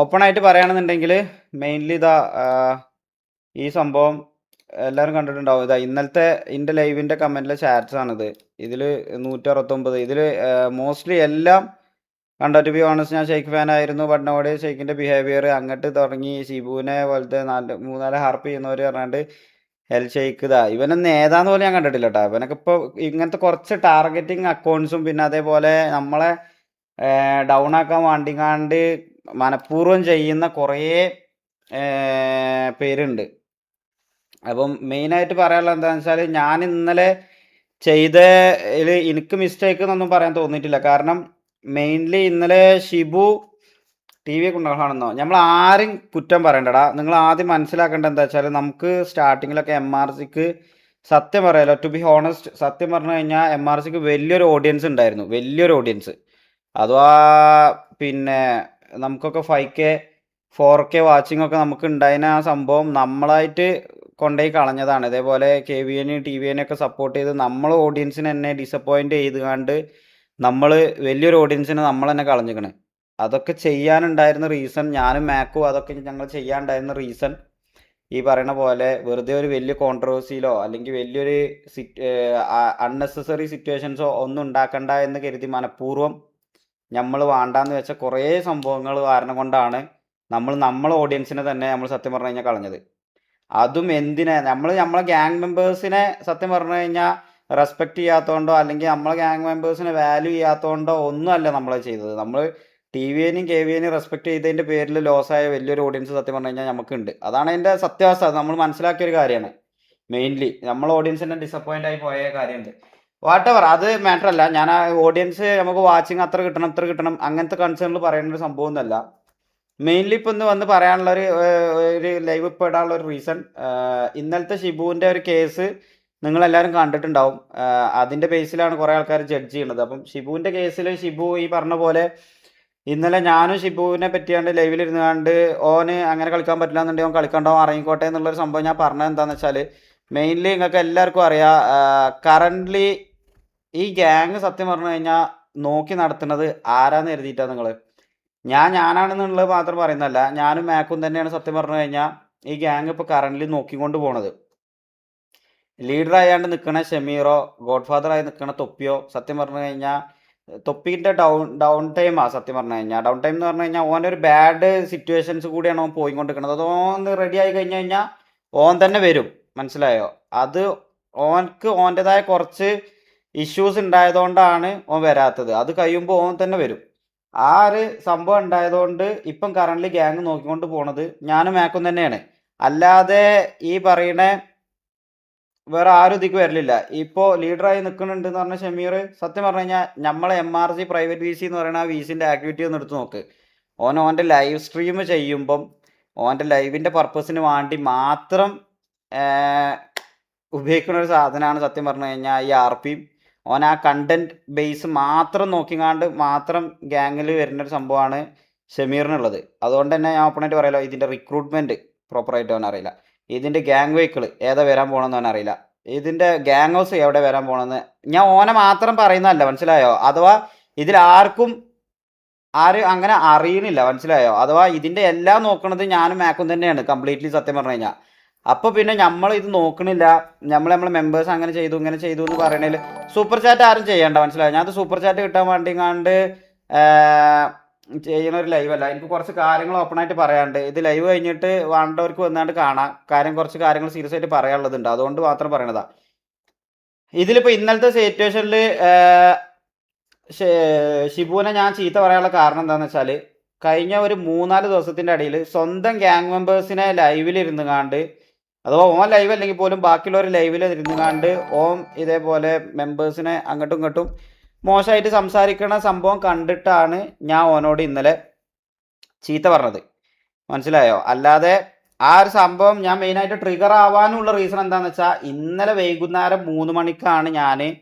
ഓപ്പണായിട്ട് പറയുകയാണെന്നുണ്ടെങ്കിൽ മെയിൻലി ഇതാ ഈ സംഭവം എല്ലാവരും കണ്ടിട്ടുണ്ടാവും. ഇതാ ഇന്നലത്തെ എൻ്റെ ലൈവിൻ്റെ കമൻറ്റിലെ ചാറ്റ്സ് ആണിത്. ഇതിൽ 169 ഇതിൽ മോസ്റ്റ്ലി എല്ലാം ടു ബി ഓണസ്റ്റ് ഞാൻ ഷെയ്ഖ് ഫാൻ ആയിരുന്നു. ബട്ട് നൗ ഡേയ്സ് ഷെയ്ഖിൻ്റെ ബിഹേവിയർ അങ്ങോട്ട് തുടങ്ങി. ഷിബുവിനെ പോലത്തെ 3-4 ഹാർപ്പ് ചെയ്യുന്നവർ പറഞ്ഞാണ്ട് എൽ ഷെയ്ഖ് ഇതാ ഇവനൊന്നും ഏതാന്ന് പോലും ഞാൻ കണ്ടിട്ടില്ല കേട്ടോ. ഇവനൊക്കെ ഇപ്പോൾ ഇങ്ങനത്തെ കുറച്ച് ടാർഗറ്റിങ് അക്കൗണ്ട്സും പിന്നെ അതേപോലെ നമ്മളെ ഡൗൺ ആക്കാൻ വേണ്ടിങ്ങാണ്ട് മനഃപൂർവ്വം ചെയ്യുന്ന കുറേ പേരുണ്ട്. അപ്പം മെയിനായിട്ട് പറയാനുള്ളത് എന്താണെന്ന് വെച്ചാൽ ഞാൻ ഇന്നലെ ചെയ്തതിൽ എനിക്ക് മിസ്റ്റേക്ക് എന്നൊന്നും പറയാൻ തോന്നിയിട്ടില്ല. കാരണം മെയിൻലി ഇന്നലെ ഷിബു ടി വി കൊണ്ടുപോകണമെന്നോ നമ്മൾ ആരും കുറ്റം പറയണ്ടടാ. നിങ്ങൾ ആദ്യം മനസ്സിലാക്കേണ്ടത് എന്താ വെച്ചാൽ നമുക്ക് സ്റ്റാർട്ടിങ്ങിലൊക്കെ MRCക്ക് സത്യം പറയാലോ, ടു ബി ഹോണസ്റ്റ് സത്യം പറഞ്ഞു കഴിഞ്ഞാൽ MRCക്ക് വലിയൊരു ഓഡിയൻസ് ഉണ്ടായിരുന്നു, വലിയൊരു ഓഡിയൻസ്. അഥവാ പിന്നെ നമുക്കൊക്കെ 5K 4K വാച്ചിങ് ഒക്കെ നമുക്ക് ഉണ്ടായിരുന്ന ആ സംഭവം നമ്മളായിട്ട് കൊണ്ടുപോയി കളഞ്ഞതാണ്. ഇതേപോലെ KVN TVN ഒക്കെ സപ്പോർട്ട് ചെയ്ത് നമ്മൾ ഓഡിയൻസിനെ തന്നെ ഡിസപ്പോയിൻറ്റ് ചെയ്തുകൊണ്ട് നമ്മൾ വലിയൊരു ഓഡിയൻസിനെ നമ്മൾ തന്നെ കളഞ്ഞിക്കണ്. അതൊക്കെ ചെയ്യാനുണ്ടായിരുന്ന റീസൺ ഞാനും മാക്കും അതൊക്കെ ഞങ്ങൾ ചെയ്യാനുണ്ടായിരുന്ന റീസൺ ഈ പറയുന്ന പോലെ വെറുതെ ഒരു വലിയ കോൺട്രവേഴ്സിയിലോ അല്ലെങ്കിൽ വലിയൊരു അൺനെസസറി സിറ്റുവേഷൻസോ ഒന്നും ഉണ്ടാക്കണ്ട എന്ന് കരുതി മനഃപൂർവ്വം നമ്മൾ വേണ്ടാന്ന് വെച്ച കുറേ സംഭവങ്ങൾ കാരണം കൊണ്ടാണ് നമ്മളെ ഓഡിയൻസിനെ തന്നെ നമ്മൾ സത്യം പറഞ്ഞു കഴിഞ്ഞാൽ കളഞ്ഞത്. അതും എന്തിനാ നമ്മളെ ഗ്യാങ് മെമ്പേഴ്സിനെ സത്യം പറഞ്ഞു കഴിഞ്ഞാൽ റെസ്പെക്റ്റ് ചെയ്യാത്തതുകൊണ്ടോ അല്ലെങ്കിൽ നമ്മളെ ഗ്യാങ് മെമ്പേഴ്സിനെ വാല്യൂ ചെയ്യാത്തതുകൊണ്ടോ ഒന്നുമല്ല നമ്മൾ ചെയ്തത്. നമ്മൾ TVN KVN റെസ്പെക്ട് ചെയ്തതിൻ്റെ പേരിൽ ലോസായ വലിയൊരു ഓഡിയൻസ് സത്യം പറഞ്ഞു കഴിഞ്ഞാൽ നമുക്കുണ്ട്. അതാണ് അതിൻ്റെ സത്യാവസ്ഥ. നമ്മൾ മനസ്സിലാക്കിയ ഒരു കാര്യമാണ്. മെയിൻലി നമ്മളെ ഓഡിയൻസിനെ ഡിസപ്പോയിൻ്റ് ആയി പോയ കാര്യമുണ്ട്. വാട്ട് എവർ, അത് മാറ്റർ അല്ല. ഞാൻ ആ ഓഡിയൻസ് നമുക്ക് വാച്ചിങ് അത്ര കിട്ടണം അങ്ങനത്തെ കൺസേണിൽ പറയുന്ന ഒരു സംഭവമൊന്നുമല്ല. മെയിൻലി ഇപ്പം ഇന്ന് വന്ന് പറയാനുള്ള ഒരു ലൈവ് ഇപ്പോൾ ഇടാനുള്ള ഒരു റീസൺ, ഇന്നലത്തെ ഷിബുവിൻ്റെ ഒരു കേസ് നിങ്ങളെല്ലാവരും കണ്ടിട്ടുണ്ടാവും. അതിൻ്റെ ബേസിലാണ് കുറേ ആൾക്കാർ ജഡ്ജ് ചെയ്യുന്നത്. അപ്പം ഷിബുവിൻ്റെ കേസിൽ ഷിബു ഈ പറഞ്ഞ പോലെ ഇന്നലെ ഞാനും ഷിബുവിനെ പറ്റിയാണ്ട് ലൈവിലിരുന്നാണ്ട് ഓന് അങ്ങനെ കളിക്കാൻ പറ്റില്ല എന്നുണ്ടെങ്കിൽ ഓൻ കളിക്കണ്ടാവും ഇറങ്ങിക്കോട്ടെ എന്നുള്ളൊരു സംഭവം ഞാൻ പറഞ്ഞത് എന്താണെന്ന് വെച്ചാൽ മെയിൻലി നിങ്ങൾക്ക് എല്ലാവർക്കും അറിയാം, കറൻ്റ്ലി ഈ ഗ്യാങ് സത്യം പറഞ്ഞു കഴിഞ്ഞാൽ നോക്കി നടത്തുന്നത് ആരാന്ന് കരുതിയിട്ടാണ് നിങ്ങൾ. ഞാനാണെന്നുള്ളത് മാത്രം പറയുന്നതല്ല, ഞാനും മാക്കും തന്നെയാണ് സത്യം പറഞ്ഞു കഴിഞ്ഞാൽ ഈ ഗ്യാങ് ഇപ്പോൾ കറൻ്റ്ലി നോക്കിക്കൊണ്ട് പോണത്. ലീഡർ ആയാണ്ട് നിൽക്കണ ഷമീറോ ഗോഡ് ഫാദർ ആയി നിൽക്കണ തൊപ്പിയോ സത്യം പറഞ്ഞു കഴിഞ്ഞാൽ തൊപ്പിൻ്റെ ഡൗൺ ടൈമാണ് സത്യം പറഞ്ഞു കഴിഞ്ഞാൽ. ഡൗൺ ടൈം എന്ന് പറഞ്ഞു കഴിഞ്ഞാൽ ഓൻ്റെ ഒരു ബാഡ് സിറ്റുവേഷൻസ് കൂടിയാണ് ഓൻ പോയിക്കൊണ്ടിരിക്കുന്നത്. അത് ഓൻ റെഡി ആയി കഴിഞ്ഞ് കഴിഞ്ഞാൽ ഓൻ തന്നെ വരും, മനസ്സിലായോ? അത് ഓൻക്ക് ഓൻ്റെതായ കുറച്ച് ഇഷ്യൂസ് ഉണ്ടായതുകൊണ്ടാണ് ഓൻ വരാത്തത്. അത് കഴിയുമ്പോൾ ഓൻ തന്നെ വരും. ആ ഒരു സംഭവം ഉണ്ടായതുകൊണ്ട് ഇപ്പം കറൻ്റ്ലി ഗ്യാങ് നോക്കിക്കൊണ്ട് പോണത് ഞാനും മാക്കും തന്നെയാണ്. അല്ലാതെ ഈ പറയണ വേറെ ആരും ഇതിക്ക് വരലില്ല. ഇപ്പോൾ ലീഡറായി നിൽക്കുന്നുണ്ട് എന്ന് പറഞ്ഞ ഷമീർ സത്യം പറഞ്ഞു കഴിഞ്ഞാൽ നമ്മളെ MRC പ്രൈവറ്റ് VC എന്ന് പറയുന്ന ആ VCൻ്റെ ആക്ടിവിറ്റി ഒന്ന് എടുത്ത് നോക്ക്. ഓൻ്റെ ലൈവ് സ്ട്രീം ചെയ്യുമ്പം ഓൻ്റെ ലൈവിൻ്റെ പർപ്പസിന് വേണ്ടി മാത്രം ഉപയോഗിക്കുന്ന ഒരു സാധനമാണ് സത്യം പറഞ്ഞു കഴിഞ്ഞാൽ ഈ RP. ഓൻ ആ കണ്ടന്റ് ബേസ് മാത്രം നോക്കിക്കാണ്ട് മാത്രം ഗ്യാങ്ങിൽ വരുന്നൊരു സംഭവമാണ് ഷമീറിനുള്ളത്. അതുകൊണ്ട് തന്നെ ഞാൻ ഓപ്പണായിട്ട് പറയാലോ, ഇതിൻ്റെ റിക്രൂട്ട്മെൻറ്റ് പ്രോപ്പറായിട്ട് അവൻ അറിയില്ല. ഇതിൻ്റെ ഗ്യാങ് വെഹിക്കിൾ ഏതാ വരാൻ പോകണമെന്ന് അവൻ അറിയില്ല. ഇതിൻ്റെ ഗ്യാങ് ഹൗസ് എവിടെ വരാൻ പോകണമെന്ന് ഞാൻ ഓനെ മാത്രം പറയുന്നതല്ല, മനസ്സിലായോ? അഥവാ ഇതിലാർക്കും അങ്ങനെ അറിയണില്ല, മനസ്സിലായോ? അഥവാ ഇതിൻ്റെ എല്ലാം നോക്കണത് ഞാനും മാക്കും തന്നെയാണ് കംപ്ലീറ്റ്ലി സത്യം പറഞ്ഞു കഴിഞ്ഞാൽ. അപ്പോൾ പിന്നെ നമ്മൾ ഇത് നോക്കണില്ല, നമ്മളെ മെമ്പേഴ്സ് അങ്ങനെ ചെയ്തു ഇങ്ങനെ ചെയ്തു എന്ന് പറയണേൽ സൂപ്പർ ചാറ്റ് ആരും ചെയ്യണ്ട, മനസ്സിലായോ? ഞാൻ സൂപ്പർ ചാറ്റ് കിട്ടാൻ വേണ്ടിങ്ങാണ്ട് ചെയ്യുന്ന ഒരു ലൈവ് അല്ല. എനിക്ക് കുറച്ച് കാര്യങ്ങൾ ഓപ്പണായിട്ട് പറയാനുണ്ട്. ഇത് ലൈവ് കഴിഞ്ഞിട്ട് വേണ്ടവർക്ക് വന്നാണ്ട് കാണാം. കുറച്ച് കാര്യങ്ങൾ സീരിയസ് ആയിട്ട് പറയാനുള്ളതുണ്ട്, അതുകൊണ്ട് മാത്രം പറയണതാ. ഇതിലിപ്പോൾ ഇന്നലത്തെ സിറ്റുവേഷനിൽ ഷിബുവിനെ ഞാൻ ചീത്ത പറയാനുള്ള കാരണം എന്താണെന്ന് വെച്ചാൽ കഴിഞ്ഞ ഒരു 3-4 ദിവസത്തിൻ്റെ ഇടയിൽ സ്വന്തം ഗ്യാങ് മെമ്പേഴ്സിനെ ലൈവിലിരുന്ന് കാണ്ട്, അഥവാ ഓൻ ലൈവ് അല്ലെങ്കിൽ പോലും ബാക്കിയുള്ളവർ ലൈവിൽ ഇരുന്ന് കാണ്ട് ഓൻ ഇതേപോലെ മെമ്പേഴ്സിനെ അങ്ങോട്ടും ഇങ്ങോട്ടും മോശമായിട്ട് സംസാരിക്കണ സംഭവം കണ്ടിട്ടാണ് ഞാൻ ഓനോട് ഇന്നലെ ചീത്ത പറഞ്ഞത്, മനസ്സിലായോ? അല്ലാതെ ആ ഒരു സംഭവം ഞാൻ മെയിനായിട്ട് ട്രിഗർ ആവാനുള്ള റീസൺ എന്താണെന്ന് വെച്ചാൽ ഇന്നലെ വൈകുന്നേരം 3 മണിക്കാണ്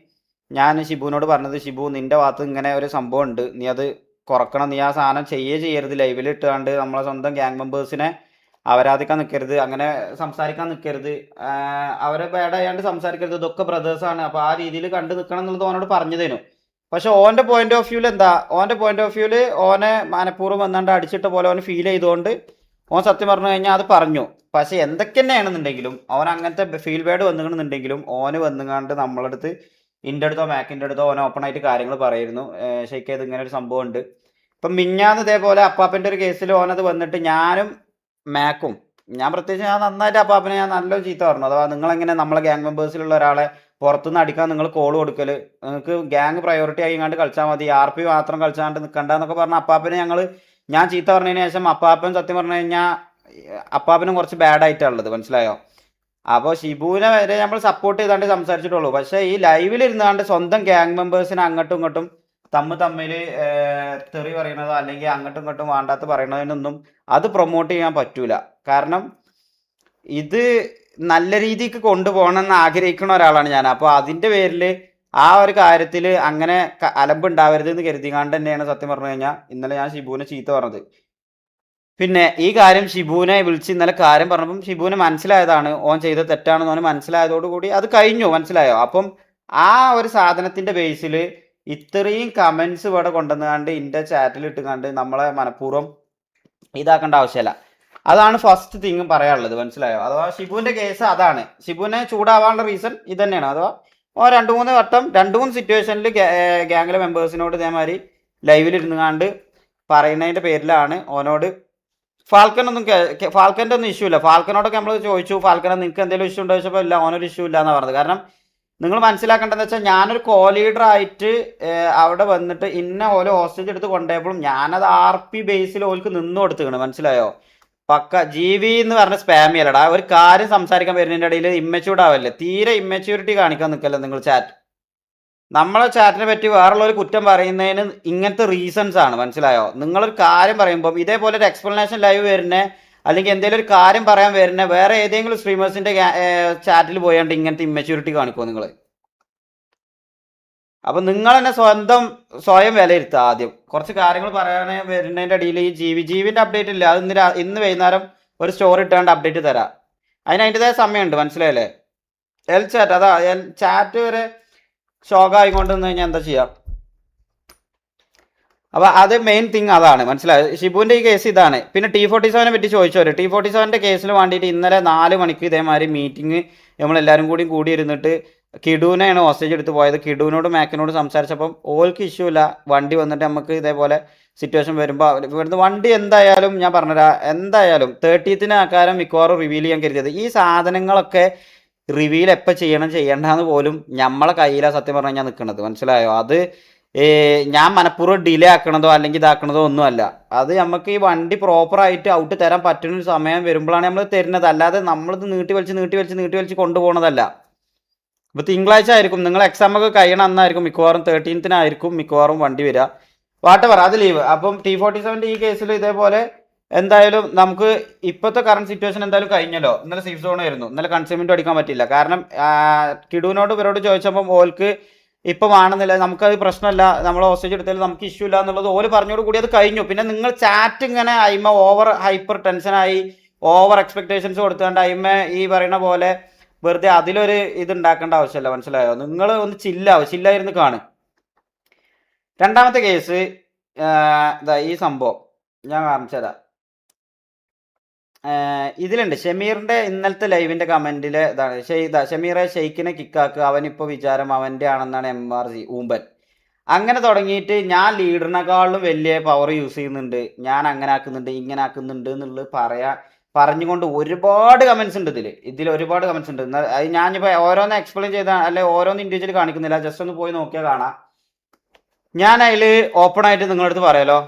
ഞാൻ ഷിബുവിനോട് പറഞ്ഞത്, ഷിബു നിൻ്റെ ഭാഗത്ത് ഇങ്ങനെ ഒരു സംഭവം ഉണ്ട്, നീ അത് കുറക്കണം, നീ ആ സാധനം ചെയ്യരുത്, ലൈവിൽ ഇട്ടുകൊണ്ട് നമ്മളെ സ്വന്തം ഗ്യാങ് മെമ്പേഴ്സിനെ അവരാധിക്കാൻ നിൽക്കരുത്, അങ്ങനെ സംസാരിക്കാൻ നിൽക്കരുത്, അവരെ ബാഡായാണ്ട് സംസാരിക്കരുത്, ഇതൊക്കെ ബ്രദേഴ്സാണ്, അപ്പോൾ ആ രീതിയിൽ കണ്ടു നിൽക്കണം എന്നുള്ളത് അവനോട് പറഞ്ഞതേനു. പക്ഷെ ഓൻ്റെ പോയിന്റ് ഓഫ് വ്യൂവിൽ എന്താ, ഓൻ്റെ പോയിന്റ് ഓഫ് വ്യൂവിൽ ഓനെ മനഃപൂർവ്വം വന്നാണ്ട് അടിച്ചിട്ട പോലെ ഓന് ഫീൽ ചെയ്തുകൊണ്ട് ഓൻ സത്യം പറഞ്ഞു കഴിഞ്ഞാൽ അത് പറഞ്ഞു. പക്ഷെ എന്തൊക്കെ തന്നെയാണെന്നുണ്ടെങ്കിലും ഓൻ അങ്ങനത്തെ ഫീൽ ബാഡ് വന്നിട്ടുണ്ടെങ്കിലും ഓന് വന്നുകാണ്ട് നമ്മളടുത്ത് ഇൻ്റെ അടുത്തോ മാക്കിൻ്റെ അടുത്തോ ഓൻ ഓപ്പൺ ആയിട്ട് കാര്യങ്ങൾ പറയായിരുന്നു. ഷെയ്ക്ക് ഇങ്ങനെ ഒരു സംഭവം ഉണ്ട്. ഇപ്പം മിഞ്ഞാന്ന് ഇതേപോലെ അപ്പാപ്പൻ്റെ ഒരു കേസിൽ ഓനത് വന്നിട്ട് ഞാനും മാക്കും, ഞാൻ പ്രത്യേകിച്ച് ഞാൻ നന്നായിട്ട് അപ്പാപ്പനെ ഞാൻ നല്ലൊരു ചീത്ത പറഞ്ഞു. അഥവാ നിങ്ങളെങ്ങനെ നമ്മളെ ഗ്യാങ് മെമ്പേഴ്സിലുള്ള ഒരാളെ പുറത്തുനിന്ന് അടിക്കാൻ നിങ്ങൾ കോൾ കൊടുക്കൽ, നിങ്ങൾക്ക് ഗ്യാങ് പ്രയോറിറ്റി ആയിങ്ങാണ്ട് കളിച്ചാൽ മതി, RP മാത്രം കളിച്ചാണ്ട് നിൽക്കണ്ടെന്നൊക്കെ പറഞ്ഞ അപ്പാപ്പനെ ഞാൻ ചീത്ത പറഞ്ഞതിന് ശേഷം അപ്പാപ്പൻ സത്യം പറഞ്ഞു കഴിഞ്ഞാൽ അപ്പാപ്പനും കുറച്ച് ബാഡ് ആയിട്ടുള്ളത്, മനസ്സിലായോ? അപ്പോൾ ഷിബുവിനെ വരെ നമ്മൾ സപ്പോർട്ട് ചെയ്താണ്ട് സംസാരിച്ചിട്ടുള്ളൂ. പക്ഷേ ഈ ലൈവിൽ ഇരുന്നാണ്ട് സ്വന്തം ഗ്യാങ് മെമ്പേഴ്സിനെ അങ്ങോട്ടും ഇങ്ങോട്ടും തമ്മിൽ തെറി പറയണതോ അല്ലെങ്കിൽ അങ്ങോട്ടും ഇങ്ങോട്ടും വേണ്ടാത്ത പറയണതിനൊന്നും അത് പ്രൊമോട്ട് ചെയ്യാൻ പറ്റൂല. കാരണം ഇത് നല്ല രീതിക്ക് കൊണ്ടുപോകണമെന്ന് ആഗ്രഹിക്കുന്ന ഒരാളാണ് ഞാൻ. അപ്പോൾ അതിൻ്റെ പേരിൽ ആ ഒരു കാര്യത്തിൽ അങ്ങനെ അലമ്പുണ്ടാവരുത് എന്ന് കരുതികാണ്ട് തന്നെയാണ് സത്യം പറഞ്ഞു കഴിഞ്ഞാൽ ഇന്നലെ ഞാൻ ഷിബുവിനെ ചീത്ത പറഞ്ഞത്. പിന്നെ ഈ കാര്യം ഷിബുവിനെ വിളിച്ച് ഇന്നലെ കാര്യം പറഞ്ഞപ്പം ഷിബുവിന് മനസ്സിലായതാണ് ഓൻ ചെയ്ത തെറ്റാണെന്ന് ഓന് മനസ്സിലായതോടുകൂടി അത് കഴിഞ്ഞു, മനസ്സിലായോ? അപ്പം ആ ഒരു സാധനത്തിന്റെ ബേസിൽ ഇത്രയും കമന്റ്സ് ഇവിടെ കൊണ്ടുവന്നുകാണ്ട് ഇന്റെ ചാറ്റിൽ ഇട്ടുകാണ്ട് നമ്മളെ മനഃപൂർവ്വം ഇതാക്കേണ്ട ആവശ്യമില്ല. അതാണ് ഫസ്റ്റ് തിങ് പറയാനുള്ളത്, മനസ്സിലായോ? അഥവാ ഷിബുവിന്റെ കേസ് അതാണ്. ഷിബുവിനെ ചൂടാവാനുള്ള റീസൺ ഇത് തന്നെയാണ്. അഥവാ ഓ 2-3 വട്ടം 2-3 സിറ്റുവേഷനിൽ ഗ്യാങ്ങിലെ മെമ്പേഴ്സിനോട് ഇതേമാതിരി ലൈവിൽ ഇരുന്നുകാണ്ട് പറയുന്നതിന്റെ പേരിലാണ് ഓനോട് ഫാൽക്കൻ്റെ ഒന്നും ഇഷ്യൂ ഇല്ല. ഫാൽക്കനോടൊക്കെ നമ്മൾ ചോദിച്ചു, ഫാൽക്കനെ നിങ്ങൾക്ക് എന്തെങ്കിലും ഇഷ്യൂ ഉണ്ടോ ചോദിച്ചപ്പോൾ ഇല്ല, ഓനൊരു ഇഷ്യൂ ഇല്ല എന്നാണ് പറഞ്ഞത്. കാരണം നിങ്ങൾ മനസ്സിലാക്കേണ്ടതെന്ന് വെച്ചാൽ ഞാനൊരു കോ ലീഡർ ആയിട്ട് അവിടെ വന്നിട്ട് ഓരോ ഹോസ്റ്റേജ് എടുത്ത് കൊണ്ടുപോയപ്പോഴും ഞാനത് RP ബേസിൽ ഓൾക്ക് നിന്ന് കൊടുത്തുകയാണ്, മനസ്സിലായോ? പക്ക ജീവി എന്ന് പറഞ്ഞ സ്പാമി അല്ലടാ. ഒരു കാര്യം സംസാരിക്കാൻ വരുന്നതിൻ്റെ ഇടയിൽ ഇമ്മച്യൂർഡ് ആവല്ലേ, തീരെ ഇമ്മച്യൂരിറ്റി കാണിക്കാൻ നിൽക്കല്ലേ നിങ്ങൾ ചാറ്റ്. നമ്മളെ ചാറ്റിനെ പറ്റി വേറുള്ളൊരു കുറ്റം പറയുന്നതിന് ഇങ്ങനത്തെ റീസൺസ് ആണ്, മനസ്സിലായോ? നിങ്ങളൊരു കാര്യം പറയുമ്പോൾ ഇതേപോലെ ഒരു എക്സ്പ്ലനേഷൻ ലൈവ് വരുന്നേ അല്ലെങ്കിൽ എന്തെങ്കിലും ഒരു കാര്യം പറയാൻ വരുന്നേ വേറെ ഏതെങ്കിലും സ്ട്രീമേഴ്സിന്റെ ചാറ്റിൽ പോയാണ്ട് ഇങ്ങനത്തെ ഇമ്മച്യൂരിറ്റി കാണിക്കുമോ നിങ്ങൾ? അപ്പൊ നിങ്ങൾ തന്നെ സ്വയം വിലയിരുത്തുക. ആദ്യം കുറച്ച് കാര്യങ്ങൾ പറയാൻ വരുന്നതിന്റെ ഇടയിൽ ഈ ജീവിന്റെ അപ്ഡേറ്റ് ഇല്ല, അത് ഇന്ന് വൈകുന്നേരം ഒരു സ്റ്റോറി ഇട്ടാണ്ട് അപ്ഡേറ്റ് തരാം. അതിൻ്റെതായ സമയമുണ്ട്, മനസ്സിലായല്ലേ? ചാറ്റ് അതാ ചാറ്റ് വരെ ഷോക്ക് ആയിക്കൊണ്ട് നിന്ന് കഴിഞ്ഞാൽ എന്താ ചെയ്യാം? അപ്പൊ അത് മെയിൻ തിങ് അതാണ്, മനസ്സിലായത്? ഷിബുവിന്റെ ഈ കേസ് ഇതാണ്. പിന്നെ T47 പറ്റി ചോദിച്ചവര്, T47ന്റെ കേസിൽ വേണ്ടിയിട്ട് ഇന്നലെ 4 മണിക്ക് ഇതേമാതിരി മീറ്റിംഗ് നമ്മളെല്ലാവരും കൂടി ഇരുന്നിട്ട് കിഡുവിനെയാണ് ഹോസ്റ്റേജ് എടുത്ത് പോയത്. കിഡുവിനോട് മാക്കിനോട് സംസാരിച്ചപ്പം ഓൾക്ക് ഇഷ്യൂ ഇല്ല, വണ്ടി വന്നിട്ട് നമുക്ക് ഇതേപോലെ സിറ്റുവേഷൻ വരുമ്പോൾ ഇവിടുന്ന് വണ്ടി എന്തായാലും ഞാൻ പറഞ്ഞുതരാം, എന്തായാലും 30th ആക്കാരം മിക്കവാറും റിവീൽ ചെയ്യാൻ കരുതിയത്. ഈ സാധനങ്ങളൊക്കെ റിവീൽ എപ്പോൾ ചെയ്യണ്ടെന്ന് പോലും നമ്മളെ കയ്യിലാണ് സത്യം പറഞ്ഞു കഴിഞ്ഞാൽ നിൽക്കുന്നത്, മനസ്സിലായോ? അത് ഞാൻ മനഃപൂർവ്വം ഡിലേ ആക്കണതോ അല്ലെങ്കിൽ ഇതാക്കണതോ ഒന്നുമല്ല. അത് നമുക്ക് ഈ വണ്ടി പ്രോപ്പറായിട്ട് ഔട്ട് തരാൻ പറ്റുന്ന ഒരു സമയം വരുമ്പോഴാണ് നമ്മൾ തരുന്നത്. അല്ലാതെ നമ്മളിത് നീട്ടി വലിച്ച് കൊണ്ടുപോകണതല്ല. ഇപ്പോൾ തിങ്കളാഴ്ച ആയിരിക്കും നിങ്ങൾ എക്സാം ഒക്കെ കഴിയണം, അന്നായിരിക്കും മിക്കവാറും 13th മിക്കവാറും വണ്ടി വരിക. വാട്ടവർ അത് ലീവ്. അപ്പം T47ന്റെ ഈ കേസിൽ ഇതേപോലെ എന്തായാലും നമുക്ക് ഇപ്പോഴത്തെ കറണ്ട് സിറ്റുവേഷൻ എന്തായാലും കഴിഞ്ഞല്ലോ. ഇന്നലെ സേഫ് സോൺ ആയിരുന്നു, ഇന്നലെ കൺസ്യൂമെന്റ് അടിക്കാൻ പറ്റില്ല. കാരണം കിഡുവിനോട് ഇവരോട് ചോദിച്ചപ്പോൾ ഓൾക്ക് ഇപ്പം ആണെന്നില്ല, നമുക്കത് പ്രശ്നമല്ല, നമ്മൾ ഹോസ്റ്റേജ് എടുത്താലും നമുക്ക് ഇഷ്യൂ ഇല്ല എന്നുള്ളത് ഓര് പറഞ്ഞോട് കൂടി അത് കഴിഞ്ഞു. പിന്നെ നിങ്ങൾ ചാറ്റ് ഇങ്ങനെ അയിമ ഓവർ ഹൈപ്പർ ടെൻഷനായി ഓവർ എക്സ്പെക്ടേഷൻസ് കൊടുത്തുകൊണ്ട് അയിമ ഈ പറയുന്ന പോലെ വെറുതെ അതിലൊരു ഇത് ഉണ്ടാക്കേണ്ട ആവശ്യമില്ല, മനസ്സിലായോ? നിങ്ങൾ ഒന്ന് ചില്ലായിരുന്നു കാണും. രണ്ടാമത്തെ കേസ് ഇതാ ഈ സംഭവം ഞാൻ കാണിച്ചു തരാം. ഇതിലുണ്ട് ഷമീറിന്റെ ഇന്നലത്തെ ലൈവിന്റെ കമന്റിൽ ഇതാണ്, ഷമീറെ ഷെയ്ക്കിനെ കിക്കാക്കുക, അവനിപ്പോൾ വിചാരം അവന്റെ ആണെന്നാണ് MRG ഊമ്പൻ. അങ്ങനെ തുടങ്ങിയിട്ട് ഞാൻ ലീഡറിനെക്കാളും വലിയ പവർ യൂസ് ചെയ്യുന്നുണ്ട്, ഞാൻ അങ്ങനെ ആക്കുന്നുണ്ട് ഇങ്ങനെ ആക്കുന്നുണ്ട് എന്നുള്ളത് പറഞ്ഞുകൊണ്ട് ഒരുപാട് കമന്റ്സ് ഉണ്ട്. ഇതിൽ ഒരുപാട് കമന്റ്സ് ഉണ്ട്. അത് ഞാനിപ്പോൾ ഓരോന്ന് എക്സ്പ്ലെയിൻ ചെയ്താൽ അല്ലെ ഓരോന്ന് ഇൻഡിവിജ്വൽ കാണിക്കുന്നില്ല, ജസ്റ്റ് ഒന്ന് പോയി നോക്കിയാൽ കാണാം. ഞാൻ അതിൽ ഓപ്പൺ ആയിട്ട് നിങ്ങളുടെ അടുത്ത് പറയാലോ,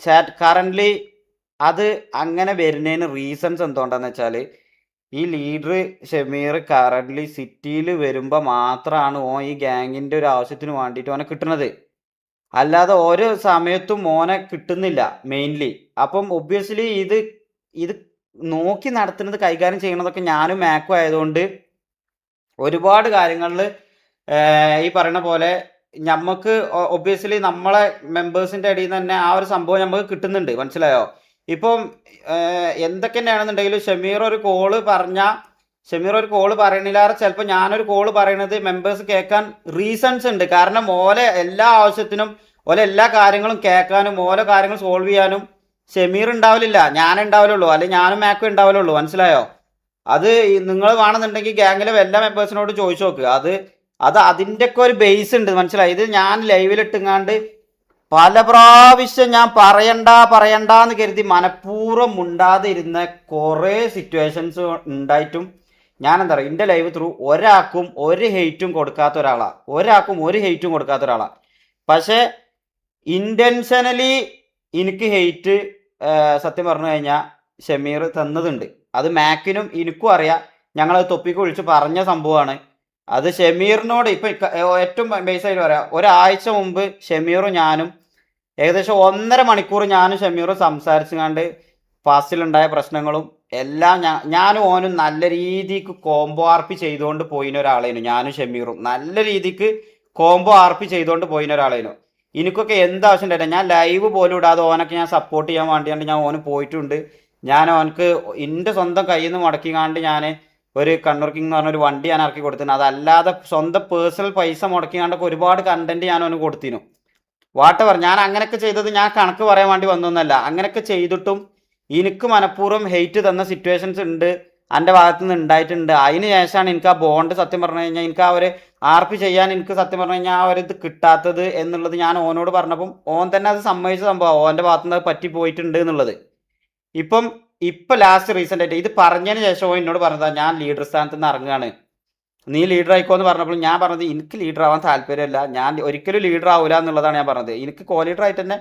ചാറ്റ് കറൻ്റ്ലി അത് അങ്ങനെ വരുന്നതിന് റീസൺസ് എന്തുകൊണ്ടാന്ന് വെച്ചാൽ ഈ ലീഡർ ഷമീർ കറൻ്റ്ലി സിറ്റിയിൽ വരുമ്പോൾ മാത്രമാണ് ഓൻ ഈ ഗ്യാങ്ങിൻ്റെ ഒരു ആവശ്യത്തിന് വേണ്ടിയിട്ട് ഓനെ കിട്ടുന്നത്, അല്ലാതെ ഓരോ സമയത്തും ഓനെ കിട്ടുന്നില്ല മെയിൻലി. അപ്പം ഒബ്വിയസ്ലി ഇത് നോക്കി നടത്തുന്നത് കൈകാര്യം ചെയ്യണതൊക്കെ ഞാനും മാക്കും ആയതുകൊണ്ട് ഒരുപാട് കാര്യങ്ങളിൽ ഈ പറയുന്ന പോലെ നമുക്ക് ഒബ്വിയസ്ലി നമ്മളെ മെമ്പേഴ്സിൻ്റെ ഇടയിൽ നിന്ന് തന്നെ ആ ഒരു സംഭവം നമുക്ക് കിട്ടുന്നുണ്ട്, മനസ്സിലായോ? ഇപ്പം എന്തൊക്കെ തന്നെയാണെന്നുണ്ടെങ്കിലും ഷമീർ ഒരു കോള് പറഞ്ഞാൽ ഷമീർ ഒരു കോള് പറയണില്ലാറ് ചിലപ്പോൾ ഞാനൊരു കോള് പറയണത് മെമ്പേഴ്സ് കേൾക്കാൻ റീസൺസ് ഉണ്ട്. കാരണം ഓലെ എല്ലാ ആവശ്യത്തിനും ഓലെ എല്ലാ കാര്യങ്ങളും കേൾക്കാനും ഓലെ കാര്യങ്ങൾ സോൾവ് ചെയ്യാനും ഷമീർ ഉണ്ടാവില്ല, ഞാൻ ഉണ്ടാവലുള്ളൂ, അല്ലെങ്കിൽ ഞാനും മാക്കും ഉണ്ടാവലുള്ളൂ. മനസ്സിലായോ? അത് നിങ്ങൾ വേണമെന്നുണ്ടെങ്കിൽ ഗ്യാങ്ങിലെ എല്ലാ മെമ്പേഴ്സിനോട് ചോദിച്ചു നോക്കുക. അത് അതിൻ്റെയൊക്കെ ഒരു ബേസ് ഉണ്ട്. മനസ്സിലായി? ഇത് ഞാൻ ലൈവിലിട്ടുങ്ങാണ്ട് പല പ്രാവശ്യം ഞാൻ പറയണ്ടെന്ന് കരുതി മനഃപൂർവ്വം മുണ്ടാതെ ഇരുന്ന കുറേ സിറ്റുവേഷൻസ് ഉണ്ടായിട്ടും ഞാൻ എന്താ പറയുക, എൻ്റെ ലൈവ് ത്രൂ ഒരാൾക്കും ഒരു ഹെയ്റ്റും കൊടുക്കാത്ത ഒരാളാണ്. പക്ഷേ ഇൻറ്റൻഷനലി എനിക്ക് ഹെയ്റ്റ് സത്യം പറഞ്ഞു കഴിഞ്ഞാൽ ഷമീർ തന്നതുണ്ട്. അത് മാക്കിനും എനിക്കും അറിയാം. ഞങ്ങളത് തൊപ്പിക്ക് വിളിച്ച് പറഞ്ഞ സംഭവമാണ്. അത് ഷമീറിനോട് ഇപ്പം ഏറ്റവും ബേസായിട്ട് പറയാം, ഒരാഴ്ച മുമ്പ് ഷമീറും ഞാനും ഏകദേശം 1.5 മണിക്കൂർ ഞാനും ഷമീറും സംസാരിച്ചുകൊണ്ട് ഫാസ്റ്റിലുണ്ടായ പ്രശ്നങ്ങളും എല്ലാം ഞാനും ഓനും നല്ല രീതിക്ക് കോംബോ ആർപ്പി ചെയ്തുകൊണ്ട് പോയിന ഒരാളേനു. ഞാനും ഷമീറും നല്ല രീതിക്ക് കോംബോ ആർപ്പി ചെയ്തുകൊണ്ട് പോയിന ഒരാളേനു. എനിക്കൊക്കെ എന്താവശ്യം ഉണ്ടായില്ല, ഞാൻ ലൈവ് പോലും ഇടാതെ ഓനൊക്കെ ഞാൻ സപ്പോർട്ട് ചെയ്യാൻ വേണ്ടിയാണ്ട് ഞാൻ ഓന് പോയിട്ടുണ്ട്. ഞാൻ ഓനക്ക് എൻ്റെ സ്വന്തം കയ്യിൽ നിന്ന് മുടക്കിക്കാണ്ട് ഞാൻ ഒരു കണ്ണൂർ കിങ് എന്ന് പറഞ്ഞൊരു വണ്ടി ഞാൻ ഇറക്കി കൊടുത്തിരുന്നു. അതല്ലാതെ സ്വന്തം പേഴ്സണൽ പൈസ മുടക്കിക്കാണ്ടൊക്കെ ഒരുപാട് കണ്ടന്റ് ഞാൻ ഓന് കൊടുത്തിരുന്നു. വാട്ടവർ, ഞാൻ അങ്ങനെയൊക്കെ ചെയ്തത് ഞാൻ കണക്ക് പറയാൻ വേണ്ടി വന്നൊന്നല്ല. അങ്ങനെയൊക്കെ ചെയ്തിട്ടും എനിക്ക് മനഃപൂർവ്വം ഹെയ്റ്റ് തന്ന സിറ്റുവേഷൻസ് ഉണ്ട്, എൻ്റെ ഭാഗത്തു നിന്ന് ഉണ്ടായിട്ടുണ്ട്. അതിന് ശേഷമാണ് എനിക്ക് ആ ബോണ്ട് സത്യം പറഞ്ഞു കഴിഞ്ഞാൽ എനിക്ക് ആ ഒരു ആർപ്പി ചെയ്യാൻ എനിക്ക് സത്യം പറഞ്ഞു കഴിഞ്ഞാൽ ആ ഒരു ഇത് കിട്ടാത്തത് എന്നുള്ളത് ഞാൻ ഓനോട് പറഞ്ഞപ്പം ഓൻ തന്നെ അത് സമ്മതിച്ച സംഭവം, ഓൻ്റെ ഭാഗത്തു നിന്ന് പറ്റി പോയിട്ടുണ്ട് എന്നുള്ളത്. ഇപ്പം ലാസ്റ്റ് റീസെൻ്റ് ആയിട്ട് ഇത് പറഞ്ഞതിന് ശേഷം ഓൻ എന്നോട് പറഞ്ഞതാ ഞാൻ ലീഡർ സ്ഥാനത്ത് നിന്ന് ഇറങ്ങുകയാണ്, നീ ലീഡർ ആയിക്കോ എന്ന് പറഞ്ഞപ്പോൾ ഞാൻ പറഞ്ഞത് എനിക്ക് ലീഡർ ആവാൻ താല്പര്യമില്ല, ഞാൻ ഒരിക്കലും ലീഡർ ആവില്ല എന്നുള്ളതാണ് ഞാൻ പറഞ്ഞത്. എനിക്ക് കോ ലീഡർ ആയിട്ട് തന്നെ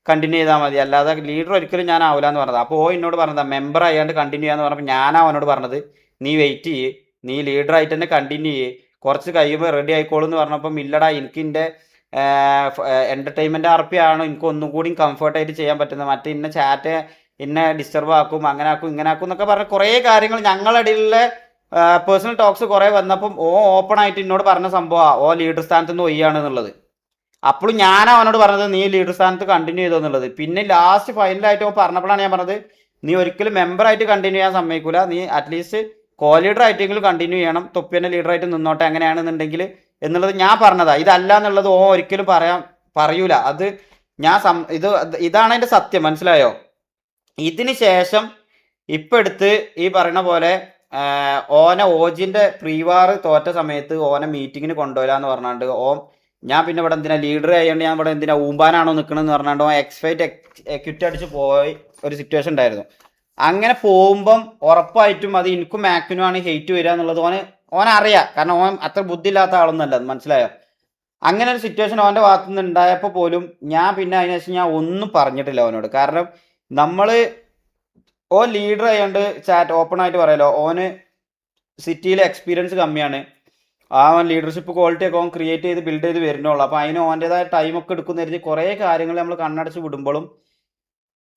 കണ്ടിന്യൂ ചെയ്താൽ മതി, അല്ലാതെ ലീഡർ ഒരിക്കലും ഞാൻ ആവില്ല എന്ന് പറഞ്ഞത്. അപ്പോൾ എന്നോട് പറഞ്ഞതാ മെമ്പർ ആയാണ്ട് കണ്ടിന്യൂ ചെയ്യാന്ന് പറഞ്ഞപ്പോൾ ഞാനാ അവനോട് പറഞ്ഞത് നീ വെയിറ്റ് ചെയ്യ്, നീ ലീഡർ ആയിട്ട് തന്നെ കണ്ടിന്യൂ ചെയ്യ്, കുറച്ച് കഴിയുമ്പോൾ റെഡി ആയിക്കോളൂ എന്ന് പറഞ്ഞപ്പം ഇല്ലടാ എനിക്ക് എൻ്റെ എൻ്റർടൈൻമെൻറ്റ് ആർപ്പിയാണ് എനിക്ക് ഒന്നും കൂടി കംഫർട്ടായിട്ട് ചെയ്യാൻ പറ്റുന്നത്, മറ്റേ ഇന്ന ചാറ്റ് ഇന്നെ ഡിസ്റ്റർബ് ആക്കും അങ്ങനെ ആക്കും ഇങ്ങനെ ആക്കും എന്നൊക്കെ പറഞ്ഞ കുറേ കാര്യങ്ങൾ ഞങ്ങളിടയിലെ പേഴ്സണൽ ടോക്സ് കുറേ വന്നപ്പം ഓപ്പൺ ആയിട്ട് എന്നോട് പറഞ്ഞ സംഭവമാണ് ലീഡർ സ്ഥാനത്ത് നിന്ന് ഒയ്യാണ് എന്നുള്ളത്. അപ്പോഴും ഞാൻ അവനോട് പറഞ്ഞത് നീ ലീഡർ സ്ഥാനത്ത് കണ്ടിന്യൂ ചെയ്തോ എന്നുള്ളത്. പിന്നെ ലാസ്റ്റ് ഫൈനലായിട്ട് പറഞ്ഞപ്പോഴാണ് ഞാൻ പറഞ്ഞത് നീ ഒരിക്കലും മെമ്പറായിട്ട് കണ്ടിന്യൂ ചെയ്യാൻ സമ്മതിക്കൂല, നീ അറ്റ്ലീസ്റ്റ് കോ ലീഡർ ആയിട്ടെങ്കിലും കണ്ടിന്യൂ ചെയ്യണം, തൊപ്പിൻ്റെ ലീഡറായിട്ട് നിന്നോട്ടെ എങ്ങനെയാണെന്നുണ്ടെങ്കിൽ എന്നുള്ളത് ഞാൻ പറഞ്ഞതാണ്. ഇതല്ല എന്നുള്ളത് ഒരിക്കലും പറയൂല. അത് ഇതാണ് അതിൻ്റെ സത്യം. മനസ്സിലായോ? ഇതിന് ശേഷം ഇപ്പം എടുത്ത് ഈ പറയുന്ന പോലെ ഓനെ ഓജിൻ്റെ പ്രീവാർ തോറ്റ സമയത്ത് ഓനെ മീറ്റിങ്ങിന് കൊണ്ടുപോയില്ല എന്ന് പറഞ്ഞാണ്ട് ഞാൻ പിന്നെ ഇവിടെ എന്തിനാ ലീഡർ ആയതുകൊണ്ട് ഞാൻ ഇവിടെ എന്തിനാ ഊമ്പാനാണോ നിൽക്കണമെന്ന് പറഞ്ഞാണ്ട് എക്സ്ഫൈറ്റ് എക്വിറ്റ് അടിച്ച് പോയി ഒരു സിറ്റുവേഷൻ ഉണ്ടായിരുന്നു. അങ്ങനെ പോകുമ്പം ഉറപ്പായിട്ടും അത് എനിക്കും മാക്കിനുമാണ് ഹെയ്റ്റ് വരിക എന്നുള്ളത് ഓനറിയാം. കാരണം ഓൻ അത്ര ബുദ്ധിയില്ലാത്ത ആളൊന്നുമല്ല. മനസ്സിലായോ? അങ്ങനെ ഒരു സിറ്റുവേഷൻ ഓൻ്റെ ഭാഗത്തു നിന്ന് ഉണ്ടായപ്പോൾ പോലും ഞാൻ പിന്നെ അതിനുശേഷം ഞാൻ ഒന്നും പറഞ്ഞിട്ടില്ല അവനോട്. കാരണം നമ്മൾ ലീഡർ ആയതുകൊണ്ട് ചാറ്റ് ഓപ്പൺ ആയിട്ട് പറയാലോ, ഓന് സിറ്റിയിലെ എക്സ്പീരിയൻസ് കമ്മിയാണ്, ലീഡർഷിപ്പ് ക്വാളിറ്റി ഒക്കെ ഓൻ ക്രിയേറ്റ് ചെയ്ത് ബിൽഡ് ചെയ്ത് വരുന്നുള്ളൂ. അപ്പോൾ അതിന് ഓൻ്റെതായ ടൈമൊക്കെ എടുക്കുന്ന കരുതി കുറേ കാര്യങ്ങൾ നമ്മൾ കണ്ണടച്ച് വിടുമ്പോഴും